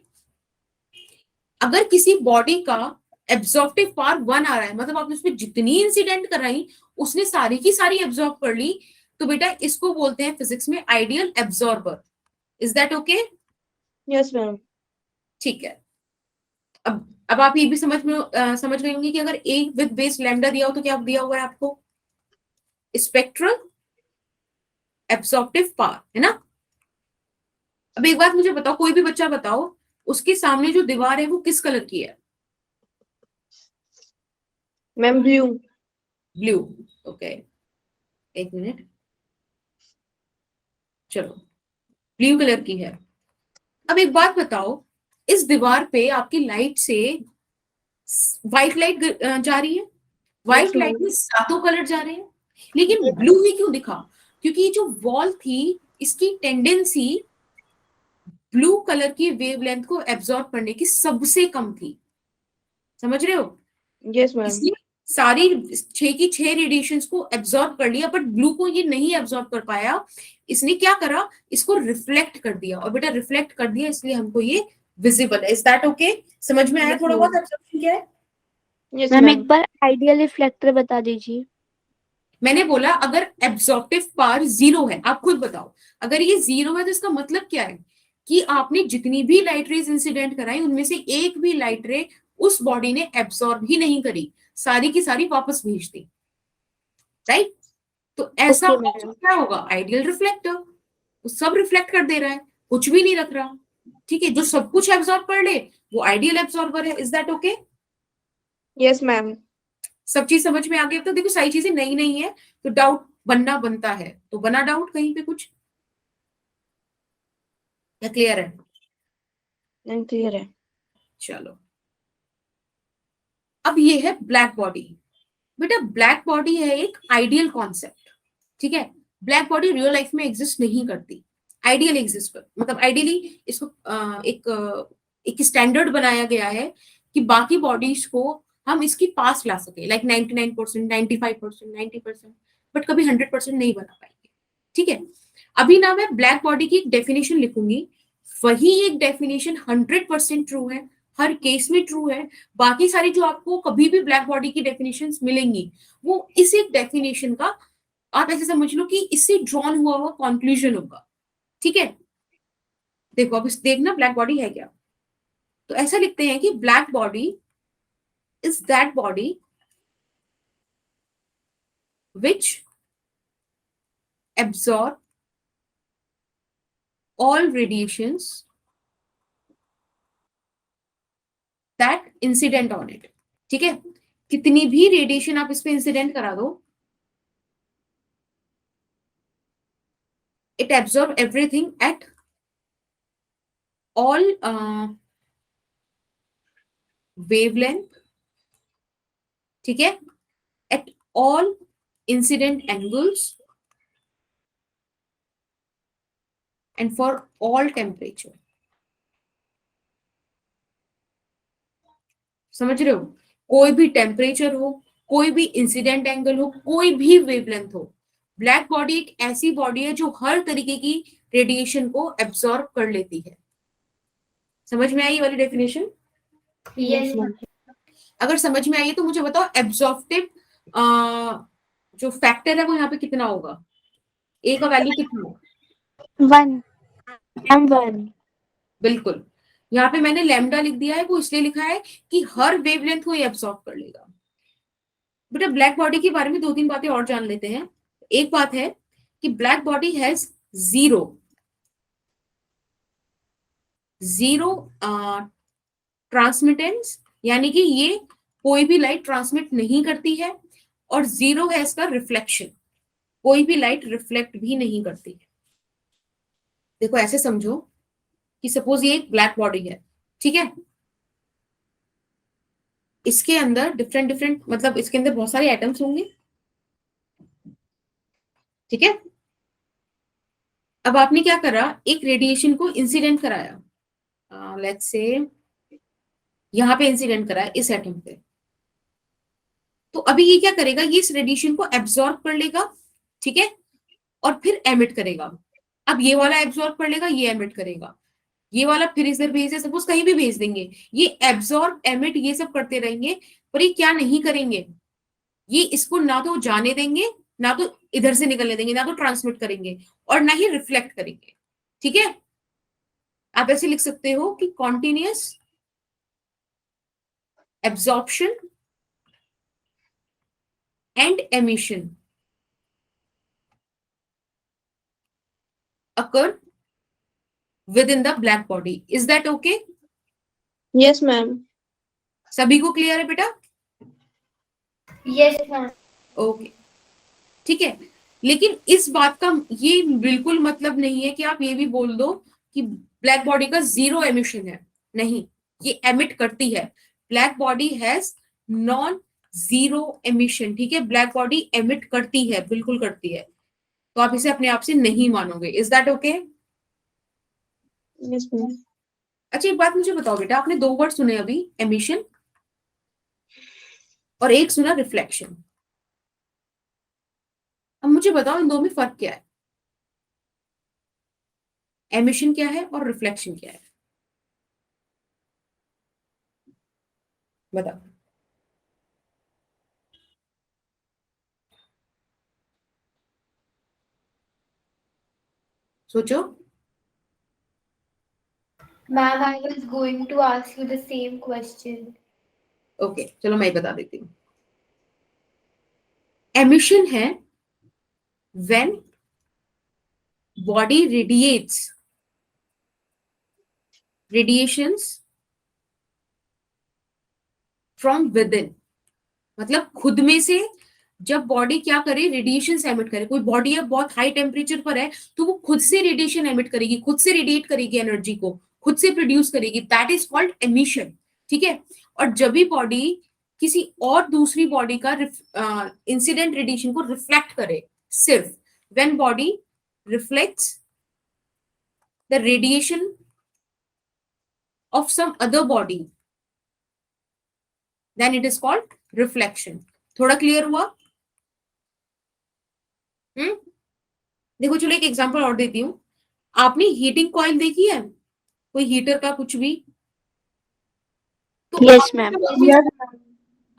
अगर किसी बॉडी का एब्जॉर्प्टिव पावर 1 आ रहा है, मतलब आपने उसमें जितनी इंसिडेंट कराई उसने सारी की सारी एब्जॉर्ब कर ली, तो बेटा इसको बोलते हैं फिजिक्स में ideal absorber. Is that okay? Yes ma'am. ठीक है। अब आप ये भी समझ गए होंगे कि अगर ए विद बेस लैम्डा दिया हो तो क्या दिया हुआ है आपको? स्पेक्ट्रल एब्जॉर्प्टिव पावर, है ना। अब एक बात मुझे बताओ, कोई भी बच्चा बताओ, उसके सामने जो दीवार है वो किस कलर की है? Ma'am blue. ब्लू। ओके, एक मिनट, चलो ब्लू कलर की है। अब एक बात बताओ, इस दीवार पे आपकी लाइट से व्हाइट लाइट जा रही है, व्हाइट Yes, लाइट ma'am. में सातों कलर जा रहे हैं, लेकिन ब्लू ही क्यों दिखा? क्योंकि ये जो वॉल थी इसकी टेंडेंसी ब्लू कलर की वेवलेंथ को एब्जॉर्ब करने की सबसे कम थी, समझ रहे हो। Yes ma'am. इसलिए सारी 6 की 6 रेडिएशंस को एब्जॉर्ब कर लिया, बट ब्लू को ये नहीं एब्जॉर्ब कर पाया। इसने क्या करा? इसको रिफ्लेक्ट कर दिया, और बेटा रिफ्लेक्ट कर दिया इसलिए हमको ये विजिबल है। Is that okay? समझ में आया Yes, थोड़ा ma'am. बहुत एब्जॉर्प्शन क्या है? Yes ma'am ma'am. एक बार आइडियल रिफ्लेक्टर बता दीजिए। मैंने बोला अगर एब्जॉर्प्टिव पावर 0 है, आप खुद बताओ, अगर ये 0 है तो इसका मतलब क्या है कि आपने जितनी भी लाइट रेज इंसिडेंट कराई उनमें से एक भी लाइट रे उस बॉडी ने एब्जॉर्ब ही नहीं करी, सारी की सारी वापस भेज दी, राइट। तो ऐसा Okay, ma'am. क्या होगा? आइडियल रिफ्लेक्टर, वो सब रिफ्लेक्ट कर दे रहा है, कुछ भी नहीं रख रहा, ठीक है। जो सब कुछ एब्जॉर्ब कर ले वो आइडियल एब्जॉर्बर है। Is that okay? Yes ma'am. सब चीज समझ में आ गई? अब तो देखो सारी चीजें नई नई है तो डाउट बनता है, तो बना डाउट कहीं पे कुछ, या क्लियर है? नहीं क्लियर है। चलो, अब ये है ब्लैक बॉडी। बेटा ब्लैक बॉडी है एक आइडियल कॉन्सेप्ट, ठीक है? ब्लैक बॉडी रियल लाइफ में एग्जिस्ट नहीं करती, आइडियल एग्जिस्ट कर, मतलब आइडियली इसको एक स्टैंडर्ड बनाया गया है कि बाकी बॉडीज को हम इसकी पास ला सके, लाइक 99%, 95%, 90%, बट कभी 100% नहीं बना पाएंगे, ठीक है? अभी ना मैं ब्लैक बॉडी की एक डेफिनेशन लिखूंगी, वही एक डेफिनेशन 100% ट्रू है, हर केस में ट्रू है। बाकी सारी जो आपको कभी भी ब्लैक बॉडी की डेफिनेशंस मिलेंगी वो इस एक डेफिनेशन का, आप ऐसे समझ लो कि इससे ड्रॉन हुआ हुआ कंक्लूजन होगा, ठीक है? देखो अब इस देखना ब्लैक बॉडी है क्या, तो ऐसा लिखते हैं कि black body is that body which absorb all radiations that incident on it, ठीक है? कितनी भी रेडिएशन आप इस पे इंसिडेंट करा दो, it absorb everything at all wavelength, ठीक है? at all incident angles and for all temperature। समझ रहे हो? कोई भी टेम्परेचर हो, कोई भी इंसिडेंट एंगल हो, कोई भी वेवलेंथ हो, ब्लैक बॉडी एक ऐसी बॉडी है जो हर तरीके की रेडिएशन को एब्सॉर्ब कर लेती है। समझ में आई ये वाली डेफिनेशन? Yes ma'am. अगर समझ में आई है तो मुझे बताओ एब्सॉर्प्टिव जो फैक्टर है वो यहाँ पे कितना होगा, ए का वैल्यू कितना होगा? 1 m1। बिल्कुल, यहाँ पे मैंने लैम्डा लिख दिया है, वो इसलिए लिखा है कि हर वेवलेंथ को ये एब्सॉर्ब कर लेगा। बेटा ब्लैक बॉडी के बारे में दो तीन बातें और जान लेते हैं। एक बात है कि black body has zero transmittance, यानी कि ये कोई भी लाइट ट्रांसमिट नहीं करती है, और जीरो है इसका रिफ्लेक्शन, कोई भी लाइट रिफ्लेक्ट भी नहीं करती है। देखो ऐसे समझो कि सपोज ये एक ब्लैक बॉडी है, ठीक है? इसके अंदर डिफरेंट डिफरेंट, मतलब इसके अंदर बहुत सारे एटम्स होंगे, ठीक है? अब आपने क्या करा, एक रेडिएशन को इंसिडेंट कराया, लेट्स से यहां पे इंसिडेंट कराया इस एटम पे, तो अभी ये क्या करेगा, ये इस रेडिएशन को एब्सॉर्ब कर लेगा, ठीक है? और फिर एमिट करेगा। अब ये वाला एब्सॉर्ब कर लेगा, ये एमिट करेगा, ये वाला फिर इधर भेज, सपोज कहीं भी भेज देंगे, ये एब्सॉर्ब एमिट ये सब करते रहेंगे, पर ये क्या नहीं करेंगे, ये इसको ना तो जाने देंगे, ना तो इधर से निकलने देंगे, ना तो ट्रांसमिट करेंगे, और ना ही रिफ्लेक्ट करेंगे, ठीक है? आप ऐसे लिख सकते हो कि continuous absorption and emission occur within the black body। is that okay? Yes ma'am. सभी को क्लियर है बेटा? Yes ma'am. ओके, ठीक है। लेकिन इस बात का ये बिल्कुल मतलब नहीं है कि आप ये भी बोल दो कि ब्लैक बॉडी का जीरो एमिशन है, नहीं, ये एमिट करती है। Black body has non zero emission, ठीक है? ब्लैक बॉडी एमिट करती है, बिल्कुल करती है, तो आप इसे अपने आप से नहीं मानोगे। Is that okay? Yes ma'am. अच्छा एक बात मुझे बताओ बेटा, आपने दो वर्ड सुने अभी, एमिशन और एक सुना रिफ्लेक्शन। अब मुझे बताओ इन दो में फर्क क्या है, एमिशन क्या है और रिफ्लेक्शन क्या है, बताओ। सोचो। Ma'am, I was going to ask you the same question. Okay चलो मैं बता देती हूँ। एमिशन है when body radiates radiations from within, मतलब खुद में से जब बॉडी क्या करे, रेडिएशन एमिट करे, कोई बॉडी है बहुत हाई टेम्परेचर पर है तो वो खुद से रेडिएशन एमिट करेगी, खुद से रेडिएट करेगी, एनर्जी को खुद से प्रोड्यूस करेगी, दैट इज कॉल्ड एमिशन। ठीक है, और जब भी बॉडी किसी और दूसरी बॉडी का इंसिडेंट रेडिएशन को रिफ्लेक्ट करे, सिर्फ when body reflects the radiation of some other body, then it is called reflection. थोड़ा क्लियर हुआ? देखो चलो एक एग्जांपल और देती हूँ। आपने हीटिंग कॉइल देखी है, कोई हीटर का कुछ भी? तो Yes, ma'am.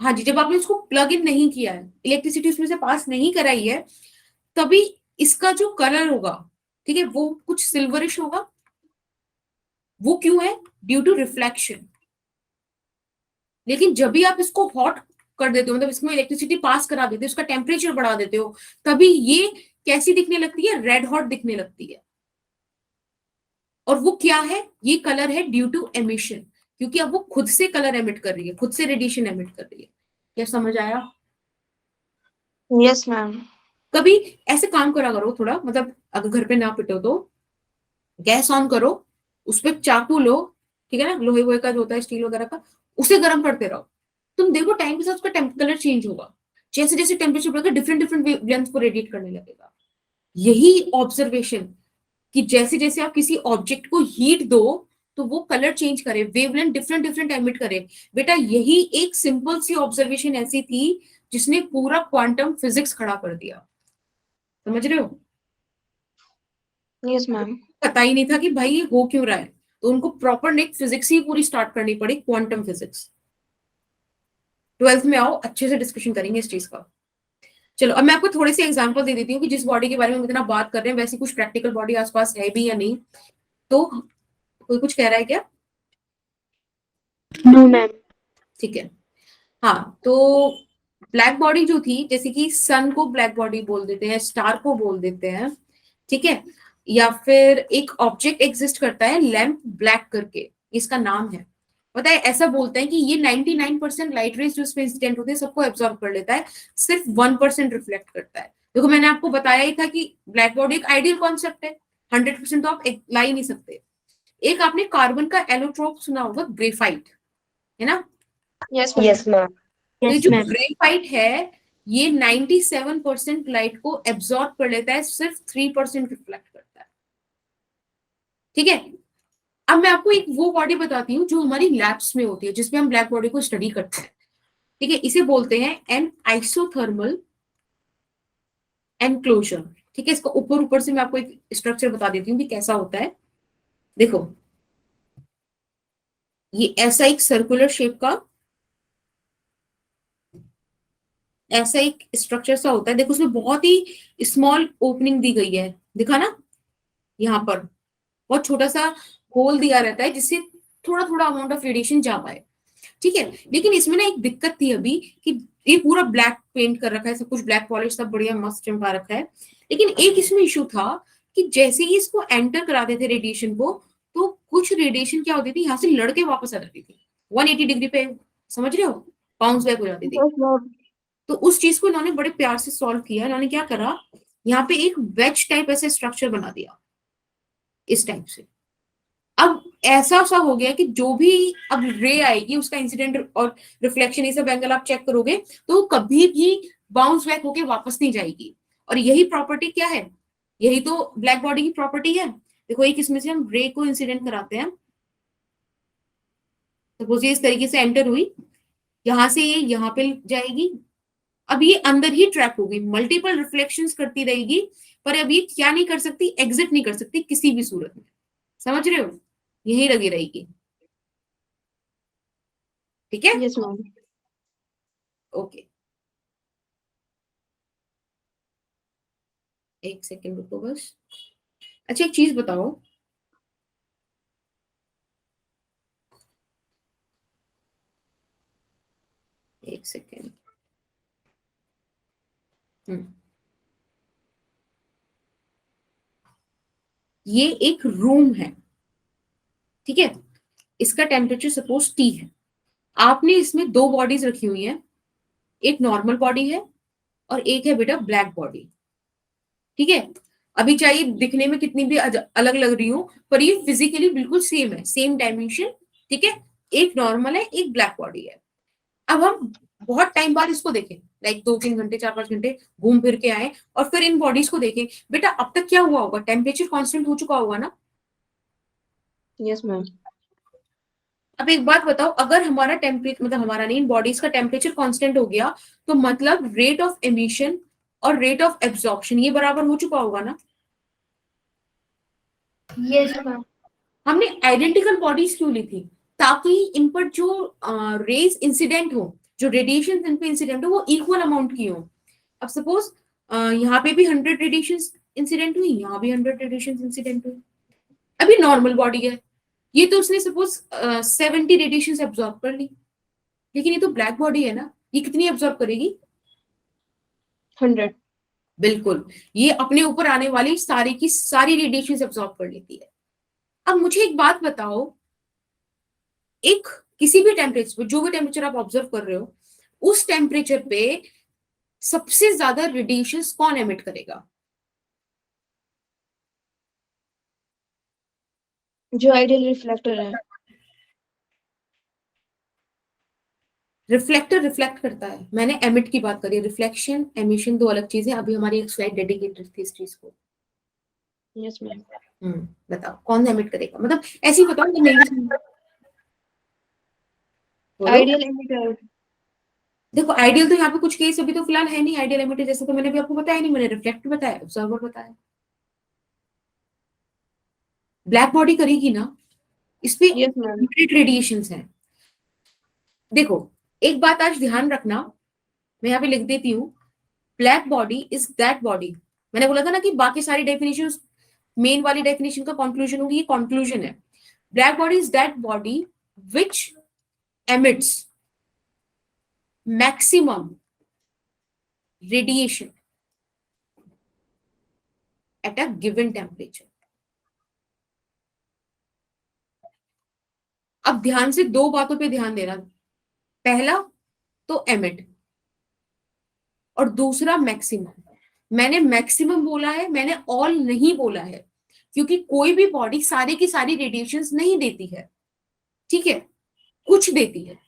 हाँ जी, जब आपने उसको प्लग इन नहीं किया है, इलेक्ट्रिसिटी उसमें से पास नहीं कराई है, तभी इसका जो कलर होगा, ठीक है, वो कुछ सिल्वरिश होगा। वो क्यों है? Due to reflection. लेकिन जब भी आप इसको हॉट कर देते हो, मतलब इसमें इलेक्ट्रिसिटी पास करा देते हो, उसका टेम्परेचर बढ़ा देते हो, तभी ये कैसी दिखने लगती है? रेड हॉट दिखने लगती है। और वो क्या है? ये कलर है ड्यू टू एमिशन, क्योंकि अब वो खुद से कलर एमिट कर रही है, खुद से रेडिएशन एमिट कर रही है। क्या समझ आया? Yes ma'am. कभी ऐसे काम करा करो थोड़ा, मतलब अगर घर पे ना पिटो तो गैस ऑन करो, उस पर चाकू लो, ठीक है ना, लोहे वोहे का जो होता है, स्टील वगैरह का, उसे गर्म करते रहो। तुम देखो टाइम के साथ उसका कलर चेंज होगा, जैसे जैसे टेम्परेचर बढ़ेगा डिफरेंट डिफरेंट वेवलेंथ को रेडिएट करने लगेगा। यही ऑब्जर्वेशन कि जैसे जैसे आप किसी ऑब्जेक्ट को हीट दो तो वो कलर चेंज करे, वेवलेंथ डिफरेंट डिफरेंट एमिट करे। बेटा यही एक सिंपल सी ऑब्जर्वेशन ऐसी थी जिसने पूरा क्वांटम फिजिक्स खड़ा कर दिया। समझ रहे हो? Yes ma'am. पता ही नहीं था कि भाई ये हो क्यों रहा है, तो उनको प्रॉपर नेक फिजिक्स ही पूरी स्टार्ट करनी पड़ी, क्वांटम फिजिक्स। 12th में आओ, अच्छे से डिस्कशन करेंगे इस चीज का। चलो अब मैं आपको थोड़े से एग्जांपल दे देती हूँ कि जिस बॉडी के बारे में हम इतना बात कर रहे हैं वैसी कुछ प्रैक्टिकल बॉडी आसपास है भी या नहीं। तो कोई कुछ कह रहा है क्या? No, ma'am. ठीक है, हाँ, तो ब्लैक बॉडी जो थी, जैसे कि सन को ब्लैक बॉडी बोल देते हैं, स्टार को बोल देते हैं, ठीक है, या फिर एक ऑब्जेक्ट एग्जिस्ट करता है लैम्प ब्लैक करके, इसका नाम है, पता है, ऐसा बोलते हैं कि ये 99% लाइट रेज जो इसमें इंसिडेंट होते हैं सबको एब्जॉर्ब कर लेता है, सिर्फ 1% रिफ्लेक्ट करता है। देखो मैंने आपको बताया ही था कि ब्लैक बॉडी एक आइडियल कॉन्सेप्ट है, 100% तो आप ला ही नहीं सकते। एक आपने कार्बन का एलोट्रोप सुना होगा, ग्रेफाइट, है ना? Yes Yes, ma'am. तो ये Yes, जो ma'am. ग्रेफाइट है ये 97% लाइट को एब्जॉर्ब कर लेता है, सिर्फ 3% रिफ्लेक्ट करता है। ठीक है, अब मैं आपको एक वो बॉडी बताती हूँ जो हमारी लैब्स में होती है, जिसमें हम ब्लैक बॉडी को स्टडी करते हैं। ठीक है, इसे बोलते हैं एन आइसोथर्मल एनक्लोजर। ठीक है, इसको ऊपर ऊपर से मैं आपको एक स्ट्रक्चर बता देती हूँ कि कैसा होता है। देखो ये ऐसा एक सर्कुलर शेप का ऐसा एक स्ट्रक्चर सा होता है। देखो उसमें बहुत ही स्मॉल ओपनिंग दी गई है, दिखा ना, यहाँ पर बहुत छोटा सा होल दिया रहता है जिससे थोड़ा थोड़ा अमाउंट ऑफ रेडिएशन जा पाए। ठीक है, लेकिन इसमें ना एक दिक्कत थी अभी कि ये पूरा ब्लैक पेंट कर रखा है, सब कुछ ब्लैक पॉलिश, सब बढ़िया मस्त चमका रखा है, लेकिन एक इसमें इशू था कि जैसे ही इसको एंटर कराते थे रेडिएशन को, तो कुछ रेडिएशन क्या होती थी, यहाँ से लड़के वापस आ जाती थी 180 डिग्री पे, समझ रहे हो, बाउंस बैक हो जाती थी। तो उस चीज को इन्होंने बड़े प्यार से सॉल्व किया। इन्होंने क्या करा, यहाँ पे एक वेज टाइप ऐसे स्ट्रक्चर बना दिया इस टाइप से। अब ऐसा सा हो गया कि जो भी अब रे आएगी उसका इंसिडेंट और रिफ्लेक्शन, ये सब एंगल आप चेक करोगे तो कभी भी बाउंस बैक होके वापस नहीं जाएगी। और यही प्रॉपर्टी क्या है, यही तो ब्लैक बॉडी की प्रॉपर्टी है। देखो एक इसमें से हम रे को इंसिडेंट कराते हैं, सपोज ये इस तरीके से एंटर हुई, यहां से ये यहाँ पे जाएगी, अब ये अंदर ही ट्रैप होगी, मल्टीपल रिफ्लेक्शंस करती रहेगी, पर अब ये क्या नहीं कर सकती, एग्जिट नहीं कर सकती किसी भी सूरत में। समझ रहे हो, यही लगी रहेगी। ठीक है, यस मैम। ओके, एक सेकेंड रुको बस। अच्छा एक चीज बताओ, एक सेकेंड। ये एक रूम है, ठीक है, इसका टेम्परेचर सपोज T है, आपने इसमें दो बॉडीज रखी हुई हैं, एक नॉर्मल बॉडी है और एक है बेटा ब्लैक बॉडी। ठीक है, अभी चाहे दिखने में कितनी भी अलग लग रही हो, पर ये फिजिकली बिल्कुल सेम है, सेम डायमेंशन। ठीक है, एक नॉर्मल है, एक ब्लैक बॉडी है। अब हम बहुत टाइम बाद इसको देखें, लाइक 2-3 घंटे 4-5 घंटे घूम फिर के आए और फिर इन बॉडीज को देखें। बेटा अब तक क्या हुआ होगा, टेम्परेचर कांस्टेंट हो चुका होगा ना। Yes ma'am. अब एक बात बताओ, अगर हमारा टेम्परेचर, मतलब हमारा नहीं, इन बॉडीज का टेम्परेचर कांस्टेंट हो गया, तो मतलब रेट ऑफ एमिशन और रेट ऑफ एब्जॉर्प्शन ये बराबर हो चुका होगा ना। Yes, ma'am. हमने आइडेंटिकल बॉडीज क्यों ली थी, ताकि इन पर जो रेज इंसिडेंट हो, जो रेडिएशन इन पे इंसिडेंट हो, वो इक्वल अमाउंट की हो। अब सपोज यहाँ पे भी 100 रेडिएशन इंसिडेंट हुई, यहाँ भी 100 रेडिएशन इंसिडेंट हुई। अभी नॉर्मल बॉडी है, ये तो उसने सपोज 70 रेडिएशन एब्जॉर्ब कर ली, लेकिन ये तो ब्लैक बॉडी है ना, ये कितनी एब्जॉर्ब करेगी? 100। बिल्कुल, ये अपने ऊपर आने वाली सारी की सारी रेडिएशन एब्जॉर्ब कर लेती है। अब मुझे एक बात बताओ, एक किसी भी टेम्परेचर पे, जो भी टेम्परेचर आप ऑब्जर्व कर रहे हो, उस टेम्परेचर पे सबसे ज्यादा रेडिएशन कौन एमिट करेगा? जो आइडियल रिफ्लेक्टर है। रिफ्लेक्टर रिफ्लेक्ट करता है, मैंने एमिट की बात करी। रिफ्लेक्शन एमिशन दो अलग चीजें। अभी हमारी एक स्लाइड डेडिकेटेड थी इस चीज को। Yes ma'am. बताओ कौन एमिट करेगा, मतलब ऐसे ही बताओ, नहीं भी समझ- बोलो। Ideal emitter. देखो आइडियल तो यहाँ पे कुछ केस अभी तो फिलहाल है नहीं आइडियल एमिटर, जैसे तो मैंने भी आपको बताया नहीं, मैंने रिफ्लेक्ट बताया, ऑब्जर्वर बताया। ब्लैक बॉडी करेगी ना, इस पे यस मैम। रेडिएशंस हैं। देखो एक बात आज ध्यान रखना, मैं यहाँ पे लिख देती हूँ, black body is that body. मैंने बोला था ना कि बाकी सारी डेफिनेशन मेन वाली डेफिनेशन का कंक्लूजन होगी, ये कंक्लूजन है। Black body is that body which emits maximum radiation at a given temperature. अब ध्यान से दो बातों पे ध्यान देना, पहला तो एमिट और दूसरा मैक्सिमम। मैंने मैक्सिमम बोला है, मैंने ऑल नहीं बोला है, क्योंकि कोई भी बॉडी सारी की सारी रेडिएशंस नहीं देती है। ठीक है, कुछ देती है।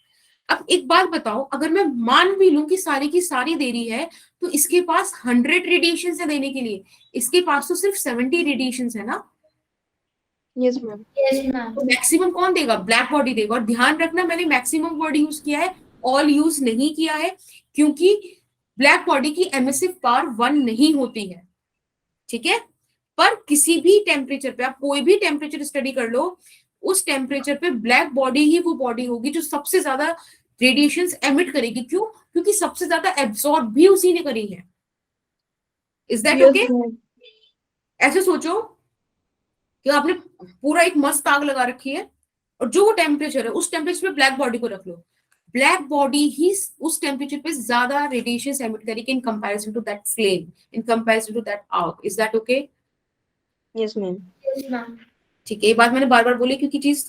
अब एक बात बताओ, अगर मैं मान भी लूं कि सारी की सारी दे रही है, तो इसके पास 100 रेडिएशन है देने के लिए, इसके पास तो सिर्फ 70 रेडिएशन है ना। Yes ma'am. Yes, ma'am. तो मैक्सिमम कौन देगा? ब्लैक बॉडी देगा। और ध्यान रखना, मैंने मैक्सिमम वर्ड यूज किया है, ऑल यूज नहीं किया है, क्योंकि ब्लैक बॉडी की एमिसिव पावर 1 नहीं होती है। ठीक है, पर किसी भी टेम्परेचर पे, आप कोई भी टेम्परेचर स्टडी कर लो, उस टेम्परेचर पे ब्लैक बॉडी ही वो बॉडी होगी जो सबसे ज्यादा रेडिएशंस एमिट करेगी। क्यों? क्योंकि सबसे ज्यादा एब्सॉर्ब भी उसी ने करी है। Is that yes okay? Ma'am. ऐसे सोचो कि आपने पूरा एक मस्त आग लगा रखी है, और जो वो टेम्परेचर है उस टेम्परेचर पे ब्लैक बॉडी को रख लो, ब्लैक बॉडी ही उस टेम्परेचर पे ज्यादा रेडिएशन एमिट करेगी in comparison to that flame, in comparison to that आग। Is that okay? Yes ma'am. Yes, ma'am. ठीक है, ये बात मैंने बार बार बोली क्योंकि चीज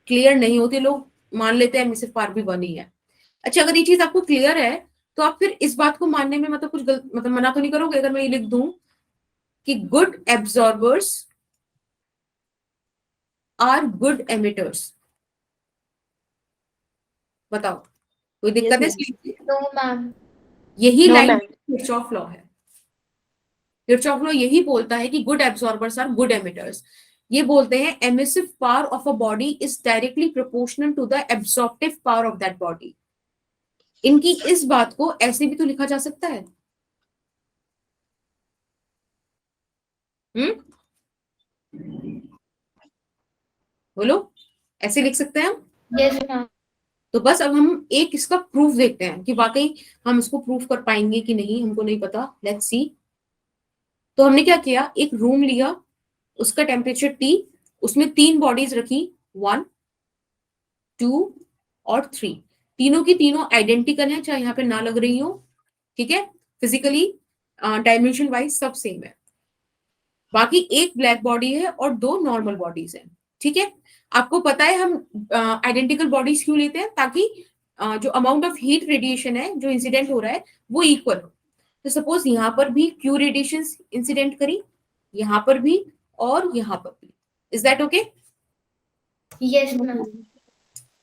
क्लियर नहीं होती, लोग मान लेते हैं मिसिव पार भी बनी है। अच्छा, अगर ये चीज आपको क्लियर है, तो आप फिर इस बात को मानने में मतलब कुछ मतलब मना तो नहीं करोगे अगर मैं ये लिख दूं कि good absorbers are good emitters? बताओ, कोई दिक्कत है? No, ma'am. यही No, line ma'am. Kirchhoff law है। किरचॉफ लॉ यही बोलता है कि good absorbers are good emitters. ये बोलते हैं emissive power of a body is directly proportional to the absorptive power of that body. इनकी इस बात को ऐसे भी तो लिखा जा सकता है। बोलो, ऐसे लिख सकते हैं हम? Yes, ma'am. तो बस अब हम एक इसका प्रूफ देखते हैं कि वाकई हम इसको प्रूफ कर पाएंगे कि नहीं, हमको नहीं पता। Let's see. तो हमने क्या किया, एक रूम लिया, उसका टेम्परेचर T, उसमें 3 बॉडीज रखी, 1, 2 और 3। तीनों की तीनों आइडेंटिकल है, चाहे यहाँ पे ना लग रही हो। ठीक है, फिजिकली डायमेंशन वाइज सब सेम है। बाकी एक ब्लैक बॉडी है और 2 नॉर्मल बॉडीज हैं। ठीक है, आपको पता है हम आइडेंटिकल बॉडीज क्यों लेते हैं? ताकि जो अमाउंट ऑफ हीट रेडिएशन है जो इंसिडेंट हो रहा है वो इक्वल हो। तो सपोज यहाँ पर भी क्यू रेडिएशन इंसिडेंट करी, यहाँ पर भी और यहाँ पर भी। Is that okay? Yes, ma'am.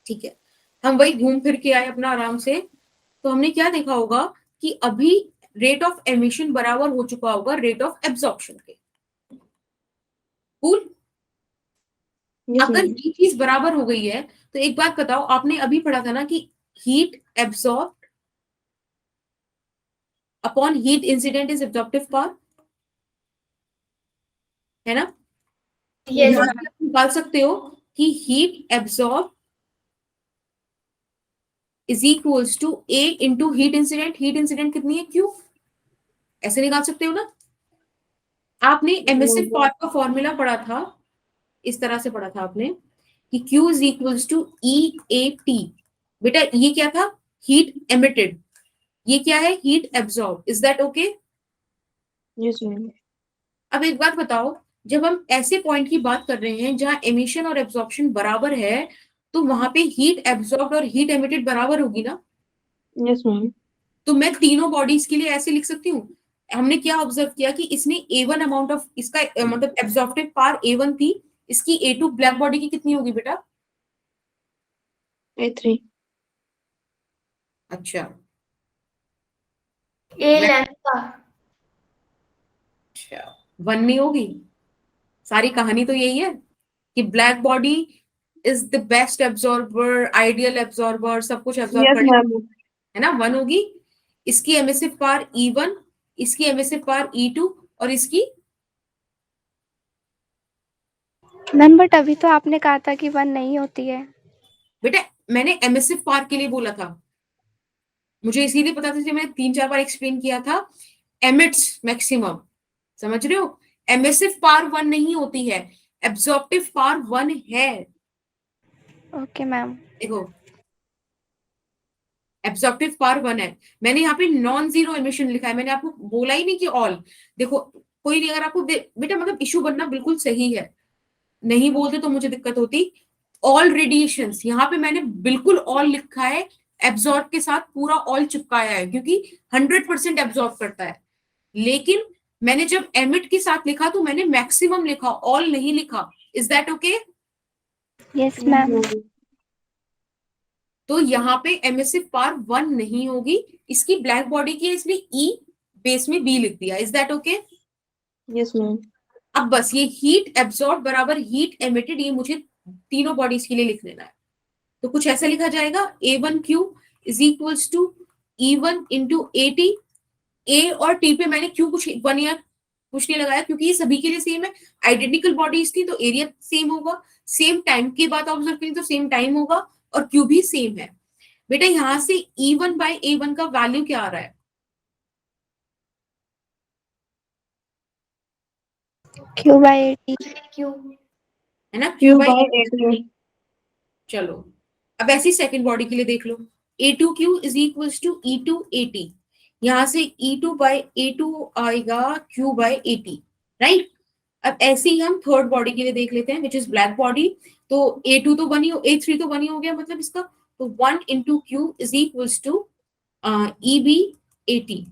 ठीक है, हम वही घूम फिर के आए अपना आराम से। तो हमने क्या देखा होगा कि अभी रेट ऑफ एमिशन बराबर हो चुका होगा रेट ऑफ एब्जॉर्प्शन के। कूल? Yes, अगर ma'am. ये चीज बराबर हो गई है तो एक बात बताओ, आपने अभी पढ़ा था ना कि heat absorb upon heat incident is absorptive power, है ना? Yes, यहाँ ma'am. से आप निकाल सकते हो कि heat absorb is equals to A into heat incident. Heat incident कितनी है? क्यू। ऐसे निकाल सकते हो ना? आपने एमिसिव पावर का फॉर्मूला पढ़ा था, इस तरह से पढ़ा था आपने कि Q is equals to E A T. बेटा ये क्या था? Heat emitted. ये क्या है? Heat absorb. Is that okay? Yes, ma'am. अब एक बात बताओ, जब हम ऐसे पॉइंट की बात कर रहे हैं जहां एमिशन और एब्जॉर्प्शन बराबर है, तो वहां पे हीट एब्सॉर्ब और हीट एमिटेड बराबर होगी ना? Yes, ma'am. तो मैं तीनों बॉडीज के लिए ऐसे लिख सकती हूँ। हमने क्या ऑब्जर्व किया कि इसने A1 अमाउंट ऑफ इसका मतलब एब्जॉर्प्टिव पावर A1 थी, इसकी A2 ब्लैक बॉडी की कितनी होगी बेटा? A3. अच्छा, A lambda. अच्छा, 1 नहीं होगी? सारी कहानी तो यही है कि black body is the best absorber, ideal absorber, सब कुछ एब्जॉर्ब Yes, करेगा, ma'am. है ना? 1 होगी। इसकी एमिसिव पावर E1, इसकी एमिसिव पावर E2 और इसकी मैम बट अभी तो आपने कहा था कि 1 नहीं होती है। बेटा मैंने एमिसिव पावर के लिए बोला था, मुझे इसीलिए पता था कि मैंने 3-4 बार एक्सप्लेन किया था। एमिट्स मैक्सिमम, समझ रहे हो? एमिसिव पावर 1 नहीं होती है, एब्जॉर्प्टिव पावर 1 है। Okay ma'am. देखो एब्जॉर्प्टिव पावर 1 है। मैंने यहाँ पे नॉन जीरो एमिशन लिखा है, मैंने आपको बोला ही नहीं कि ऑल। देखो कोई नहीं, अगर आपको बेटा मतलब इशू बनना बिल्कुल सही है, नहीं बोलते तो मुझे दिक्कत होती। ऑल रेडिएशंस, यहाँ पे मैंने बिल्कुल ऑल लिखा है, एब्जॉर्ब के साथ पूरा ऑल चिपकाया है क्योंकि 100% एब्जॉर्ब करता है। लेकिन मैंने जब एमिट के साथ लिखा तो मैंने मैक्सिमम लिखा, ऑल नहीं लिखा। Is that okay? Yes ma'am. तो यहाँ पे एमिसिव पावर 1 नहीं होगी, इसकी ब्लैक बॉडी की है इसलिए ई बेस में बी लिख दिया। Is that okay? Yes, ma'am. अब बस ये हीट एब्जॉर्ब बराबर हीट एमिटेड, ये मुझे तीनों बॉडीज के लिए लिख लेना है। तो कुछ ऐसा लिखा जाएगा, A1Q is equals to E1 into AT। A और टी पे मैंने क्यों कुछ 1 या कुछ नहीं लगाया क्योंकि ये सभी के लिए सेम है, आइडेंटिकल बॉडीज थी तो एरिया सेम होगा। सेम टाइम की बात ऑब्जर्व करें तो सेम टाइम होगा और क्यू भी सेम है। बेटा यहां से E1 बाय A1 का वैल्यू क्या आ रहा है? Q by 80। Q. है ना? Q Q by by 80. चलो अब ऐसी सेकंड बॉडी के लिए देख लो, A2Q is equals to E2 AT। यहां से E2 बाय A2 आएगा Q बाय AT, राइट? अब ऐसे ही हम थर्ड बॉडी के लिए देख लेते हैं विच इज ब्लैक बॉडी। तो A2 तो बनी हो, A3 तो बनी हो गया मतलब इसका, तो 1 into Q is equals to EB AT।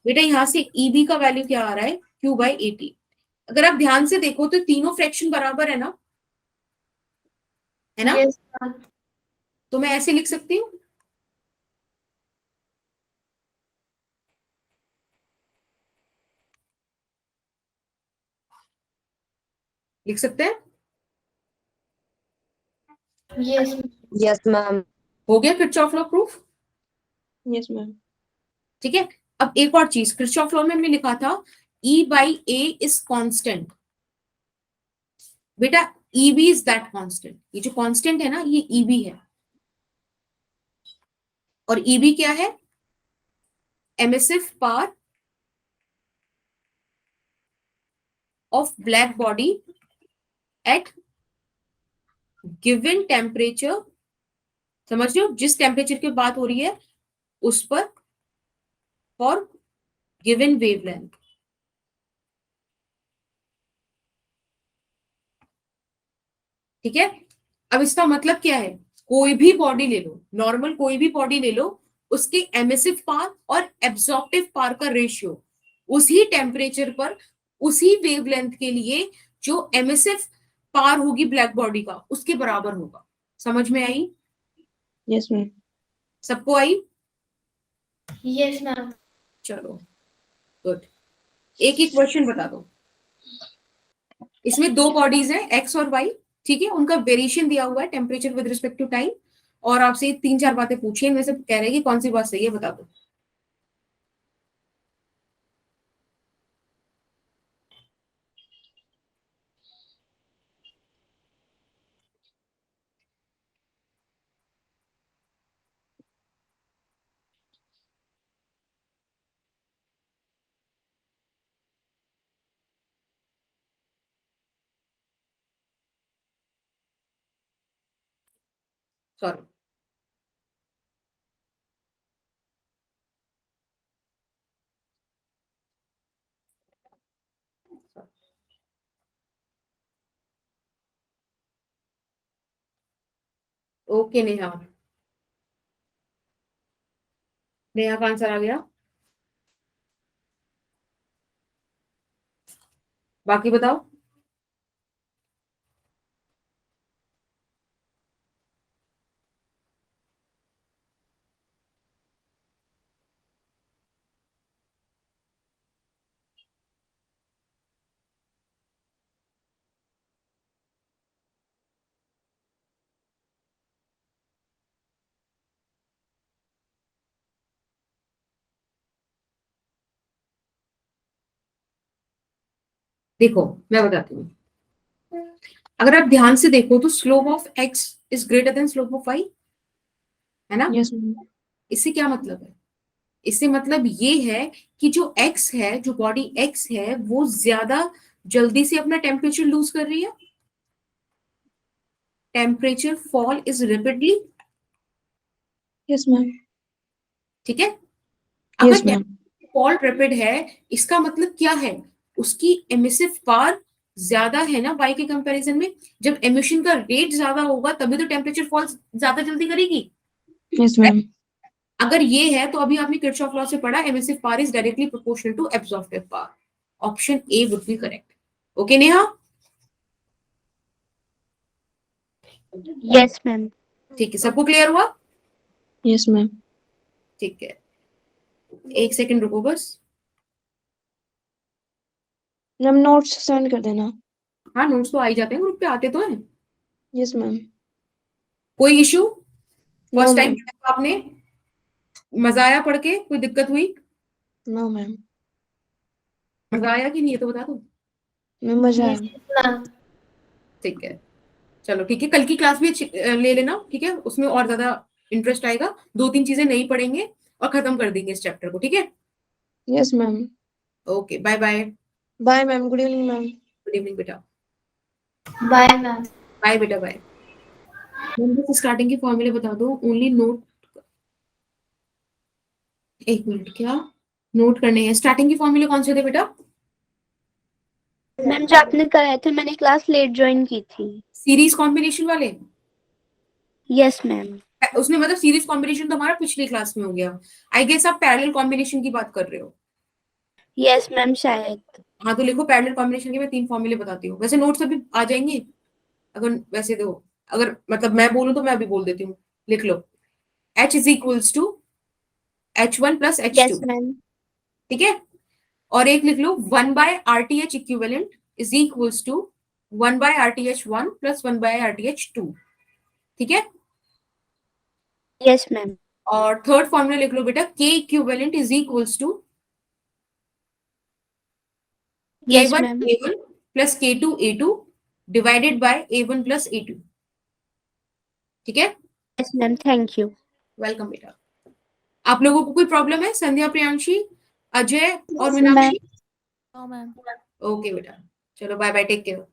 बेटा यहाँ से EB का वैल्यू क्या आ रहा है? Q by AT। अगर आप ध्यान से देखो तो तीनों फ्रैक्शन बराबर है ना, है ना? Yes, ma'am. तो मैं ऐसे लिख सकती हूँ, लिख सकते हैं? Yes, ma'am. Yes, ma'am. हो गया Kirchhoff law proof? Yes, ma'am. ठीक है। अब एक और चीज, किरचॉफ लॉ में हमने लिखा था E by A is constant. बेटा EB इज दैट कांस्टेंट, ये जो कांस्टेंट है ना ये EB है। और EB क्या है? Emissive power of black body at given temperature. समझ रहे हो? जिस टेम्परेचर की बात हो रही है उस पर फॉर गिवन वेवलेंथ। ठीक है। अब इसका मतलब क्या है? कोई भी बॉडी ले लो, नॉर्मल कोई भी बॉडी ले लो, उसके एमिसिव पार और एब्जॉर्प्टिव पार का रेशियो उसी टेम्परेचर पर उसी वेवलेंथ के लिए जो एमिसिव पार होगी ब्लैक बॉडी का उसके बराबर होगा। समझ में आई? Yes ma'am. सबको आई? Yes, ma'am. चलो गुड। एक एक क्वेश्चन बता दो। इसमें दो बॉडीज हैं एक्स और वाई, ठीक है, उनका वेरिएशन दिया हुआ है temperature with respect to time, और आपसे 3-4 बातें पूछी हैं, इनमें से कह रहे हैं कि कौन सी बात सही है, बता दो। सॉरी, ओके नेहा, नेहा का आंसर आ गया। बाकी बताओ। देखो मैं बताती हूँ, अगर आप ध्यान से देखो तो slope of X is greater than slope of Y, है ना? Yes ma'am. इससे क्या मतलब है? इससे मतलब ये है कि जो एक्स है, जो बॉडी एक्स है, वो ज्यादा जल्दी से अपना टेम्परेचर लूज कर रही है। Temperature fall is rapidly, yes ma'am. ठीक है। यस अगर मैम। फॉल रैपिड है, इसका मतलब क्या है? उसकी एमिसिव पावर ज्यादा है ना वाई के कंपैरिजन में। जब एमिशन का रेट ज्यादा होगा तभी तो टेम्परेचर फॉल ज्यादा जल्दी करेगी। Yes ma'am. अगर ये है तो अभी आपने किरचॉफ लॉ से पढ़ा, emissive power is directly proportional to absorptive power. Option A would be correct. Okay Neha? Yes ma'am. ठीक है, सबको क्लियर हुआ? Yes ma'am. ठीक है, एक सेकंड रुको बस। मैम नोट्स सेंड कर देना। हाँ नोट्स तो आ ही जाते हैं, ग्रुप पे आते तो हैं। Yes ma'am. कोई issue? No first time ma'am. आपने, मजा आया पढ़ के? कोई दिक्कत हुई? No ma'am. मजा आया कि नहीं ये तो बता दो। मैम मजा आया। Ma'am. ठीक है, चलो ठीक है, कल की क्लास भी ले लेना, ठीक है, उसमें और ज्यादा इंटरेस्ट आएगा। 2-3 चीजें नहीं पढ़ेंगे और खत्म कर देंगे इस चैप्टर को, ठीक है। Yes ma'am. Okay bye bye. Bye ma'am. Good evening ma'am. Good evening बेटा। Bye, ma'am. बाय बेटा बाय। नंबर स्टार्टिंग के फॉर्मूले बता दो, ओनली नोट, एक मिनट, क्या नोट करने हैं? स्टार्टिंग के फॉर्मूले कौन से थे बेटा? मैम जो आपने कराए थे, मैंने क्लास लेट ज्वाइन की थी। सीरीज कॉम्बिनेशन वाले? Yes ma'am. उसमें मतलब सीरीज कॉम्बिनेशन तो हमारा पिछली क्लास में हो गया। आई गेस आप पैरेलल कॉम्बिनेशन की बात कर रहे हो। यस मैम शायद। हाँ तो लिखो पैरेलल कॉम्बिनेशन के मैं 3 फॉर्मूले बताती हूँ। वैसे नोट्स अभी आ जाएंगे, अगर वैसे तो, अगर मतलब मैं बोलूँ तो मैं अभी बोल देती हूँ। लिख लो, H is equals to H1 plus yes H2, ma'am. ठीक है। और एक लिख लो 1/RTH equivalent is equals to 1/RTH1 plus 1/RTH2, ठीक है। Yes ma'am. और थर्ड फॉर्मूला लिख लो बेटा, K equivalent is equals to yes K1 ma'am. A1 plus K2 A2 divided by A1 plus A2, ठीक है। Yes ma'am thank you. Welcome बेटा। आप लोगों को कोई प्रॉब्लम है? संध्या, प्रियांशी, अजय और Yes, मीनाक्षी? ma'am. ओके बेटा, चलो बाय बाय, टेक केयर।